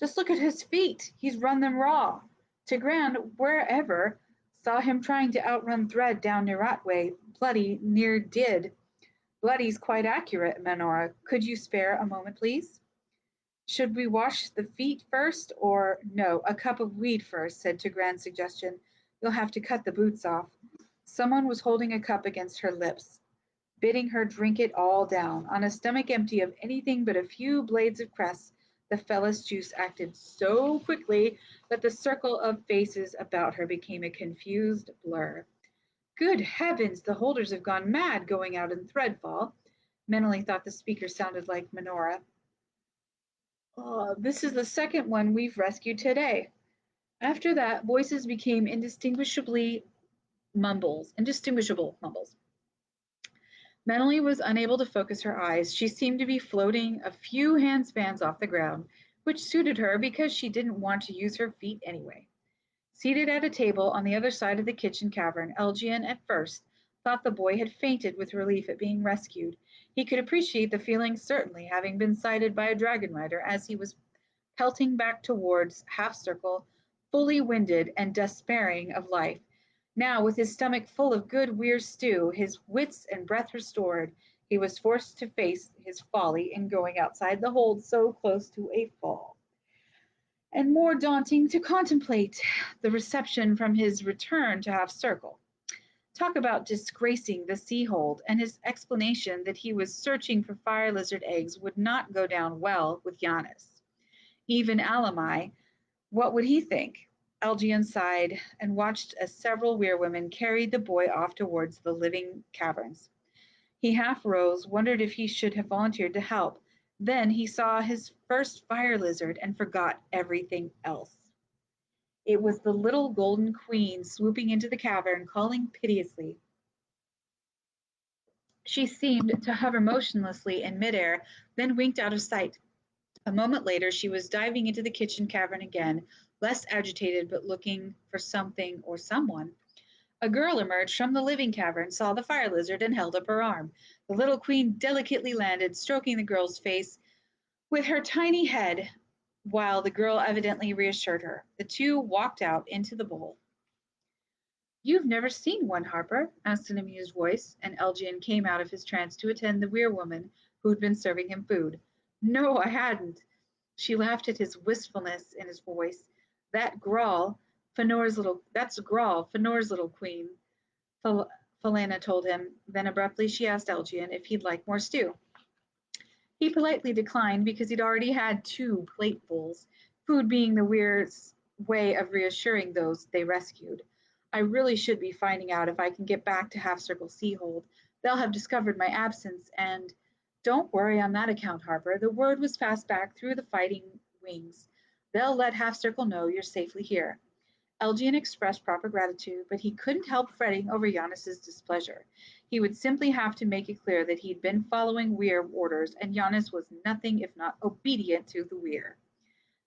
Just look at his feet. He's run them raw. Tigrand, wherever, saw him trying to outrun Thread down Nerat way. Bloody near did. Bloody's quite accurate, Minora. Could you spare a moment, please? Should we wash the feet first, or no, a cup of weed first, said Tigrand's suggestion. You'll have to cut the boots off. Someone was holding a cup against her lips, bidding her drink it all down. On a stomach empty of anything but a few blades of cress, the Fellis juice acted so quickly that the circle of faces about her became a confused blur. Good heavens, the holders have gone mad going out in Threadfall. Mentally thought the speaker sounded like Minora. This is the second one we've rescued today. After that, voices became indistinguishable mumbles. Mentally was unable to focus her eyes. She seemed to be floating a few handspans off the ground, which suited her because she didn't want to use her feet anyway. Seated at a table on the other side of the kitchen cavern, Elgian at first thought the boy had fainted with relief at being rescued. He could appreciate the feeling, certainly, having been sighted by a dragon rider as he was pelting back towards Half Circle, fully winded and despairing of life. Now, with his stomach full of good weir stew, his wits and breath restored, he was forced to face his folly in going outside the hold so close to a fall. And more daunting to contemplate the reception from his return to Half Circle. Talk about disgracing the sea hold, and his explanation that he was searching for fire lizard eggs would not go down well with Giannis. Even Alamai, what would he think? Elgian sighed and watched as several weirwomen carried the boy off towards the living caverns. He half rose, wondered if he should have volunteered to help. Then he saw his first fire lizard and forgot everything else. It was the little golden queen swooping into the cavern, calling piteously. She seemed to hover motionlessly in midair, then winked out of sight. A moment later, she was diving into the kitchen cavern again, less agitated but looking for something or someone. A girl emerged from the living cavern, saw the fire lizard, and held up her arm. The little queen delicately landed, stroking the girl's face with her tiny head, while the girl evidently reassured her. The two walked out into the bowl. You've never seen one, Harper? Asked an amused voice, and Elgian came out of his trance to attend the weirwoman who'd been serving him food. No, I hadn't. She laughed at his wistfulness in his voice. That's Grawl, Fenor's little queen, Felana told him. Then abruptly she asked Elgin if he'd like more stew. He politely declined because he'd already had 2 platefuls, food being the Weir's way of reassuring those they rescued. I really should be finding out if I can get back to Half Circle Seahold. They'll have discovered my absence, and don't worry on that account, Harper. The word was passed back through the fighting wings. They'll let Half Circle know you're safely here. Elgin expressed proper gratitude, but he couldn't help fretting over Giannis's displeasure. He would simply have to make it clear that he'd been following Weir orders, and Giannis was nothing if not obedient to the Weir.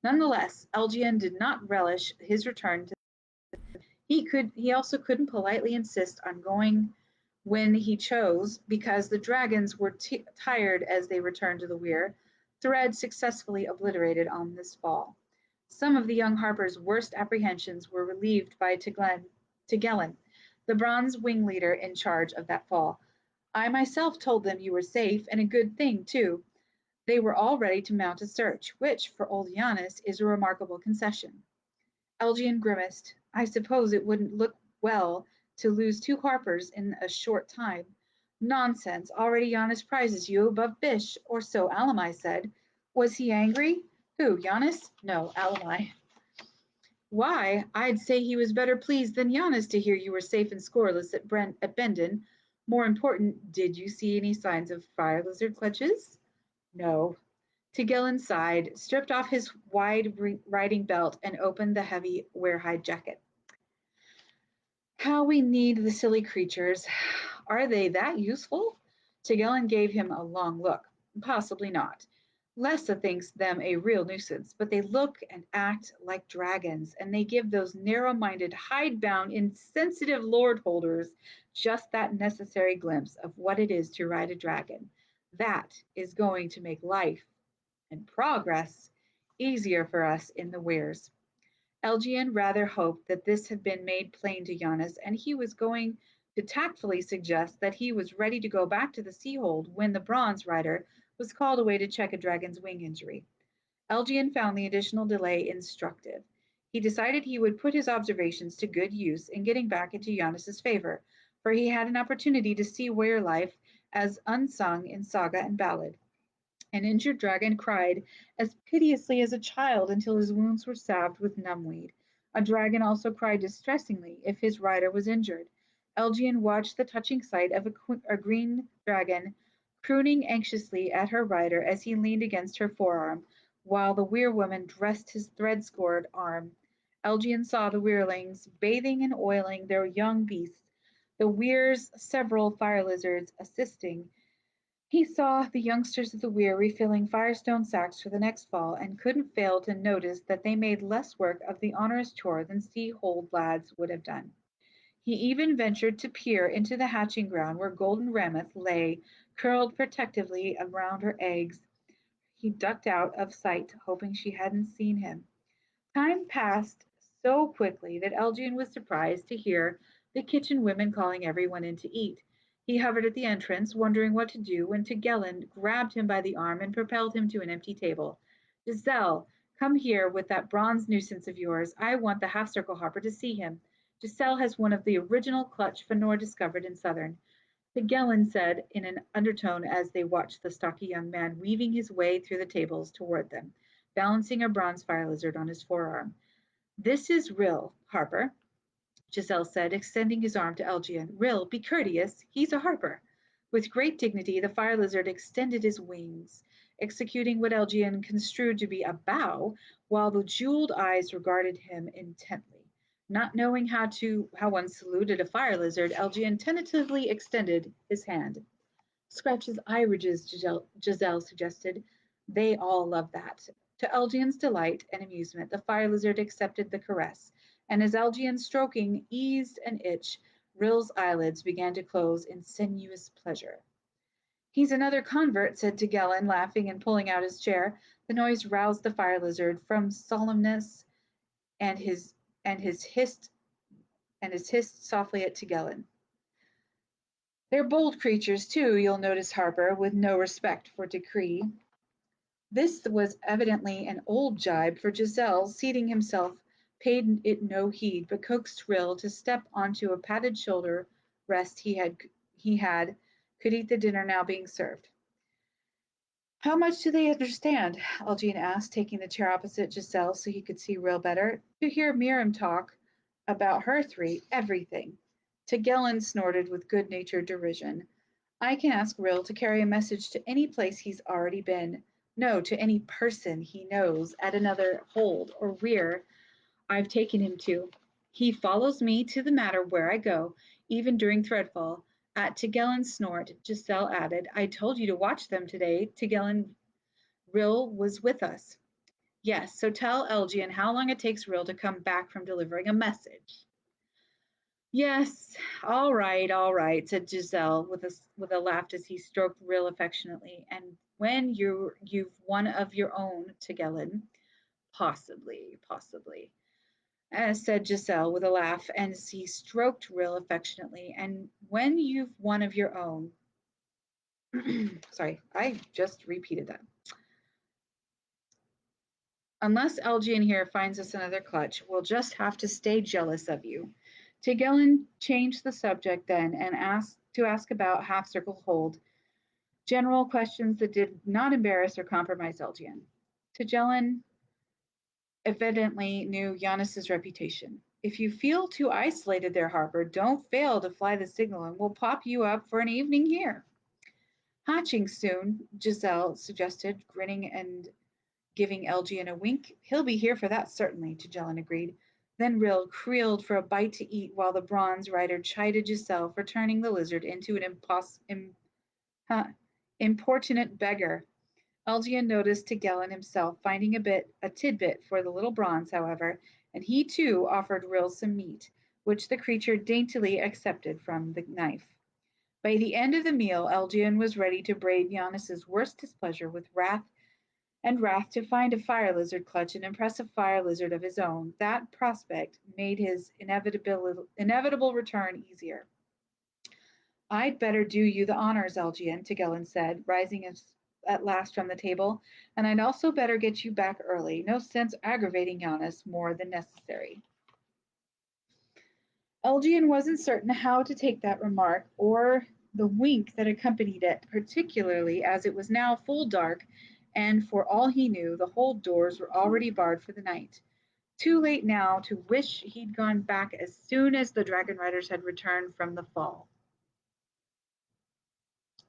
Nonetheless, Elgin did not relish his return to. He also couldn't politely insist on going when he chose, because the dragons were tired as they returned to the Weir, thread successfully obliterated on this fall. Some of the young Harper's worst apprehensions were relieved by Tagellin, the bronze wing leader in charge of that fall. I myself told them you were safe, and a good thing, too. They were all ready to mount a search, which, for old Giannis, is a remarkable concession. Elgin grimaced. I suppose it wouldn't look well to lose 2 Harpers in a short time. Nonsense. Already Giannis prizes you above Bish, or so Alamai said. Was he angry? Who, Giannis? No, Alamai. Why, I'd say he was better pleased than Giannis to hear you were safe and scoreless at Bendon. More important, did you see any signs of fire lizard clutches? No. Tagellin sighed, stripped off his wide riding belt, and opened the heavy warehide jacket. How we need the silly creatures. Are they that useful? Tagellin gave him a long look. Possibly not. Lessa thinks them a real nuisance, but they look and act like dragons, and they give those narrow-minded, hidebound, insensitive lord-holders just that necessary glimpse of what it is to ride a dragon. That is going to make life and progress easier for us in the Weirs. Elgin rather hoped that this had been made plain to Giannis, and he was going to tactfully suggest that he was ready to go back to the Seahold when the bronze rider was called away to check a dragon's wing injury. Elgin found the additional delay instructive. He decided he would put his observations to good use in getting back into Giannis's favor, for he had an opportunity to see Weir life as unsung in saga and ballad. An injured dragon cried as piteously as a child until his wounds were salved with numbweed. A dragon also cried distressingly if his rider was injured. Elgin watched the touching sight of a green dragon crooning anxiously at her rider as he leaned against her forearm, while the Weir woman dressed his thread-scored arm. Elgin saw the Weirlings bathing and oiling their young beasts, the Weir's several fire lizards assisting. He saw the youngsters of the Weir refilling firestone sacks for the next fall, and couldn't fail to notice that they made less work of the onerous chore than Seahold lads would have done. He even ventured to peer into the hatching ground where Golden Rameth lay, curled protectively around her eggs. He ducked out of sight, hoping she hadn't seen him. Time passed so quickly that Elgin was surprised to hear the kitchen women calling everyone in to eat. He hovered at the entrance, wondering what to do, when Tagellin grabbed him by the arm and propelled him to an empty table. Giselle, come here with that bronze nuisance of yours. I want the half-circle Harper to see him. Giselle has one of the original clutch Fenor discovered in Southern. Tagellin said in an undertone as they watched the stocky young man weaving his way through the tables toward them, balancing a bronze fire lizard on his forearm. This is Rill, Harper, Giselle said, extending his arm to Elgin. Rill, be courteous. He's a Harper. With great dignity, the fire lizard extended his wings, executing what Elgin construed to be a bow, while the jeweled eyes regarded him intently. Not knowing how one saluted a fire lizard, Elgin tentatively extended his hand. Scratch his eye ridges, Giselle suggested. They all love that. To Elgin's delight and amusement, the fire lizard accepted the caress, and as Elgin's stroking eased an itch, Rill's eyelids began to close in sinuous pleasure. He's another convert, said Tagellin, laughing and pulling out his chair. The noise roused the fire lizard from solemnness, and his hissed softly at Tagellin. They're bold creatures, too, you'll notice, Harper, with no respect for decree. This was evidently an old jibe, for Giselle, seating himself, paid it no heed, but coaxed Rill to step onto a padded shoulder rest he had could eat the dinner now being served. How much do they understand? Elgin asked, taking the chair opposite Giselle so he could see Rill better. To hear Miriam talk about her three, everything. Tegelen snorted with good-natured derision. I can ask Rill to carry a message to any place he's already been. No, to any person he knows at another hold or weir I've taken him to. He follows me to the matter where I go, even during Threadfall. At Tegelin's snort, Giselle added, I told you to watch them today. Tegelin Rill was with us. Yes, so tell Elgian how long it takes Rill to come back from delivering a message. Yes, all right, said Giselle with a laugh as he stroked Rill affectionately. And when you've one of your own, Tegelin, possibly, said Giselle with a laugh as he stroked Rill affectionately. And when you've one of your own, sorry, I just repeated that. Unless Elgin here finds us another clutch, we'll just have to stay jealous of you. Tegelin changed the subject then and asked about Half Circle Hold, general questions that did not embarrass or compromise Elgin. Tegelin evidently knew Giannis's reputation. If you feel too isolated there, Harper, don't fail to fly the signal and we'll pop you up for an evening here. Hatching soon, Giselle suggested, grinning and giving Elgin a wink. He'll be here for that, certainly, Tegelin agreed. Then Rill creeled for a bite to eat while the bronze rider chided Giselle for turning the lizard into an importunate beggar. Elgin noticed Tegelin himself finding a tidbit for the little bronze, however, and he too offered Rill some meat, which the creature daintily accepted from the knife. By the end of the meal, Elgin was ready to brave Giannis's worst displeasure with wrath to find a fire lizard clutch and impress a fire lizard of his own. That prospect made his inevitable return easier. I'd better do you the honors, Elgin, Tegelin said, rising at last from the table, and I'd also better get you back early. No sense aggravating Giannis more than necessary. Elgin wasn't certain how to take that remark or the wink that accompanied it, particularly as it was now full dark and for all he knew, the hold doors were already barred for the night. Too late now to wish he'd gone back as soon as the dragon riders had returned from the fall.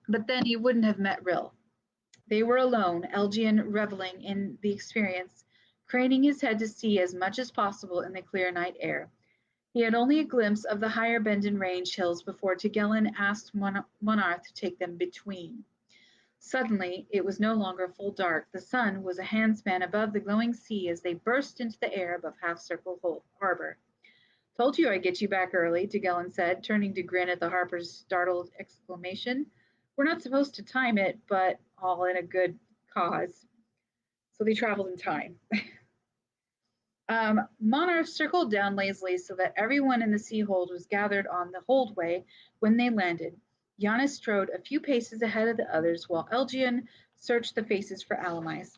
But then he wouldn't have met Rill. They were alone, Elgin reveling in the experience, craning his head to see as much as possible in the clear night air. He had only a glimpse of the higher Bendon Range hills before Tegelin asked Monarth to take them between. Suddenly, it was no longer full dark. The sun was a handspan above the glowing sea as they burst into the air above Half Circle Harbor. Told you I'd get you back early, Tegelin said, turning to grin at the Harper's startled exclamation. We're not supposed to time it, but all in a good cause. So they traveled in time. Monarch circled down lazily so that everyone in the sea hold was gathered on the holdway when they landed. Giannis strode a few paces ahead of the others while Elgin searched the faces for allies.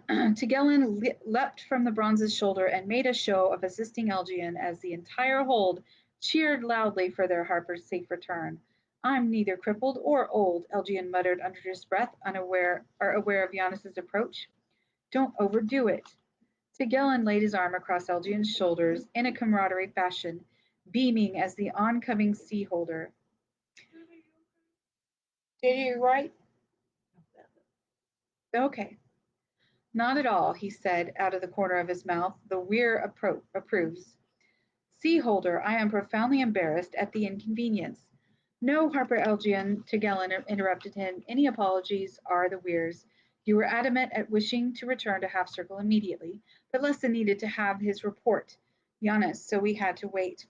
Tegelin leapt from the bronze's shoulder and made a show of assisting Elgin as the entire hold cheered loudly for their Harper's safe return. I'm neither crippled or old, Elgin muttered under his breath, aware of Giannis's approach. Don't overdo it. Tegelin laid his arm across Elgin's shoulders in a camaraderie fashion, beaming as the oncoming sea holder. Did you right? Okay. Not at all, he said out of the corner of his mouth. The weir approves. Sea holder, I am profoundly embarrassed at the inconvenience. No, Harper Elgin, Tegelin interrupted him. Any apologies are the weir's. You were adamant at wishing to return to Half Circle immediately, but Lesson needed to have his report, Giannis, so we had to wait.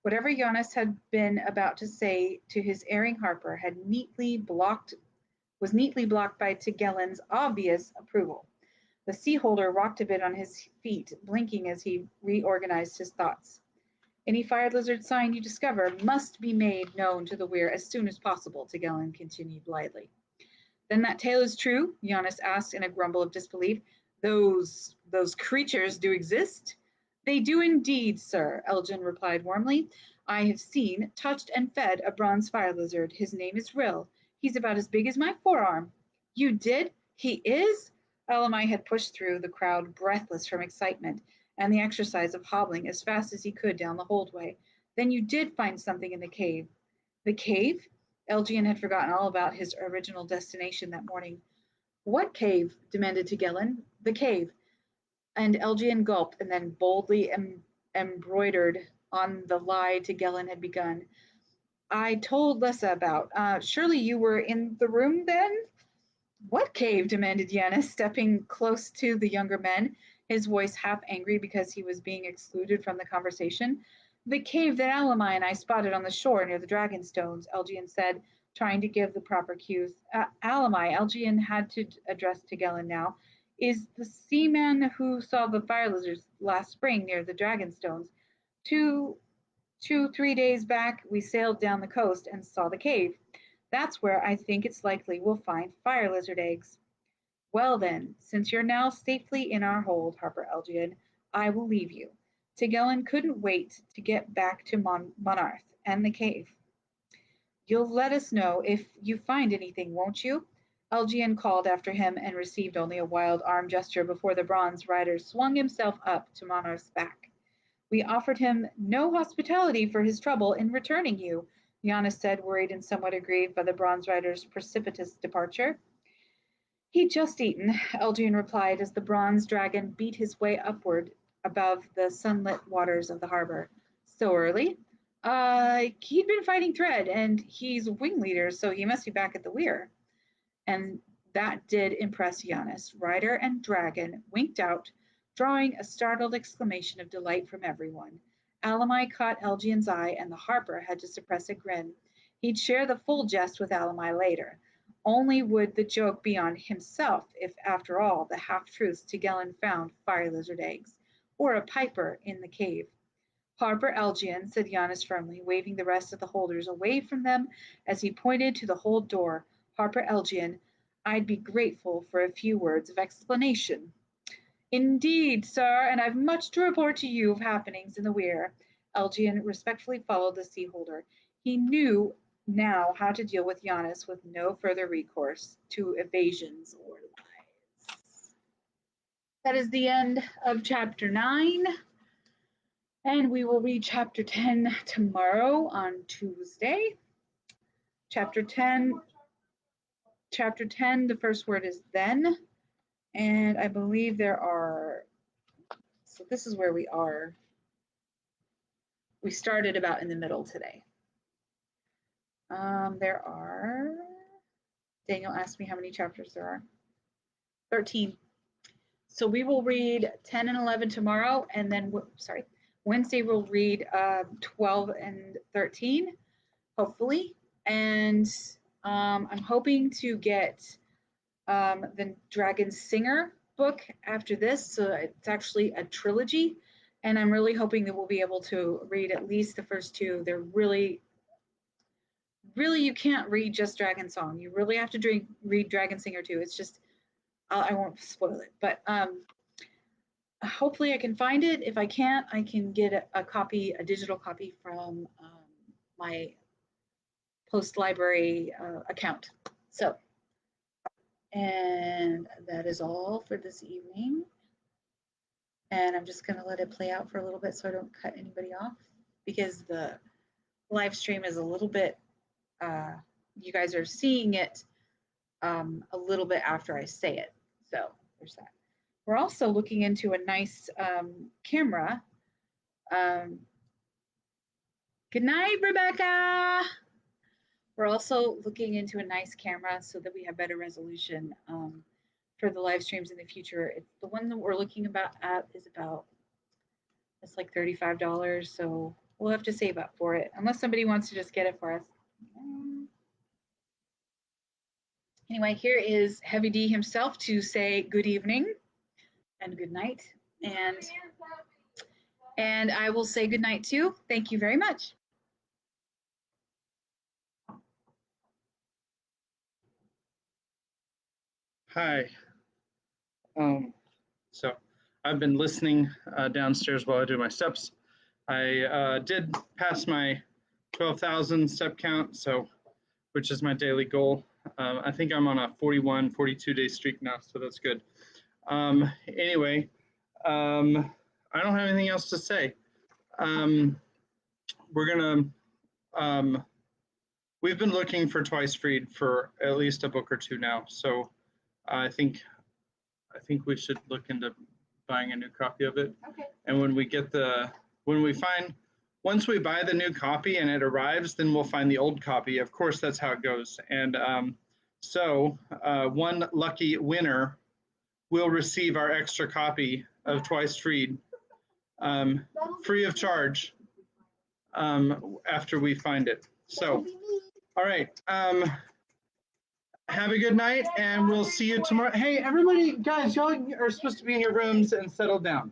Whatever Giannis had been about to say to his erring Harper was neatly blocked by Tegelin's obvious approval. The sea holder rocked a bit on his feet, blinking as he reorganized his thoughts. Any fire lizard sign you discover must be made known to the weir as soon as possible, Tegelin continued blithely. Then that tale is true? Giannis asked in a grumble of disbelief. Those creatures do exist? They do indeed, sir, Elgin replied warmly. I have seen, touched, and fed a bronze fire lizard. His name is Rill. He's about as big as my forearm. You did? He is? Elamai had pushed through the crowd, breathless from excitement and the exercise of hobbling as fast as he could down the holdway. Then you did find something in the cave. The cave? Elgin had forgotten all about his original destination that morning. What cave? Demanded Tegelen. The cave. And Elgin gulped and then boldly embroidered on the lie Tegelen had begun. I told Lessa about. Surely you were in the room then? What cave? Demanded Yanis, stepping close to the younger men, his voice half angry because he was being excluded from the conversation. The cave that Alamai and I spotted on the shore near the dragon stones, Elgin said, trying to give the proper cues. Alamai, Elgin had to address Tegelen now, is the seaman who saw the fire lizards last spring near the dragon stones. 3 days back, we sailed down the coast and saw the cave. That's where I think it's likely we'll find fire lizard eggs. Well then, since you're now safely in our hold, Harper Elgin, I will leave you. Tegelen couldn't wait to get back to Monarth and the cave. You'll let us know if you find anything, won't you? Elgin called after him and received only a wild arm gesture before the bronze rider swung himself up to Monarth's back. We offered him no hospitality for his trouble in returning you, Giannis said, worried and somewhat aggrieved by the bronze rider's precipitous departure. He'd just eaten, Elgin replied as the bronze dragon beat his way upward above the sunlit waters of the harbor. So early? He'd been fighting Thread, and he's wing leader, so he must be back at the weir. And that did impress Giannis. Rider and dragon winked out, drawing a startled exclamation of delight from everyone. Alamai caught Elgin's eye, and the harper had to suppress a grin. He'd share the full jest with Alamai later. Only would the joke be on himself if, after all, the half-truths Tegelen found fire lizard eggs, or a piper in the cave. Harper Elgin, said Giannis firmly, waving the rest of the holders away from them as he pointed to the hold door. Harper Elgin, I'd be grateful for a few words of explanation. Indeed, sir, and I've much to report to you of happenings in the weir. Elgin respectfully followed the sea holder. He knew now how to deal with Giannis with no further recourse to evasions or lies. That is the end of chapter 9. And we will read chapter 10 tomorrow on Tuesday. Chapter 10, the first word is then. And I believe there are, so this is where we are. We started about in the middle today. There are, Daniel asked me how many chapters there are. 13. So we will read 10 and 11 tomorrow, and then, Wednesday we'll read 12 and 13, hopefully. And I'm hoping to get the Dragon Singer book after this. So it's actually a trilogy. And I'm really hoping that we'll be able to read at least the first two. They're really, you can't read just Dragon Song. You really have to read Dragon Singer too. It's just, I won't spoil it. But hopefully I can find it. If I can't, I can get a digital copy from my Post Library account. So, and that is all for this evening. And I'm just going to let it play out for a little bit so I don't cut anybody off, because the live stream is a little bit, you guys are seeing it a little bit after I say it. So there's that. We're also looking into a nice camera. Good night, Rebecca. We're also looking into a nice camera so that we have better resolution for the live streams in the future. It's the one that we're looking at is about, it's like $35. So we'll have to save up for it unless somebody wants to just get it for us. Anyway, here is Heavy D himself to say good evening and good night. And I will say good night too. Thank you very much. Hi. So I've been listening downstairs while I do my steps. I did pass my 12,000 step count, so which is my daily goal. I think I'm on a 41, 42 day streak now, so that's good. Anyway, I don't have anything else to say. We're gonna, we've been looking for Twice Freed for at least a book or two now, so I think we should look into buying a new copy of it. Okay. And when we get once we buy the new copy and it arrives, then we'll find the old copy. Of course, that's how it goes. And so one lucky winner will receive our extra copy of Twice Freed free of charge after we find it. So, all right. Have a good night, and we'll see you tomorrow. Hey, everybody, guys, y'all are supposed to be in your rooms and settle down.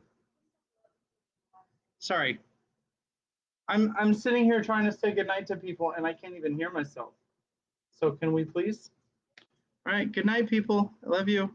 Sorry. I'm sitting here trying to say goodnight to people, and I can't even hear myself. So can we please? All right, good night, people. I love you.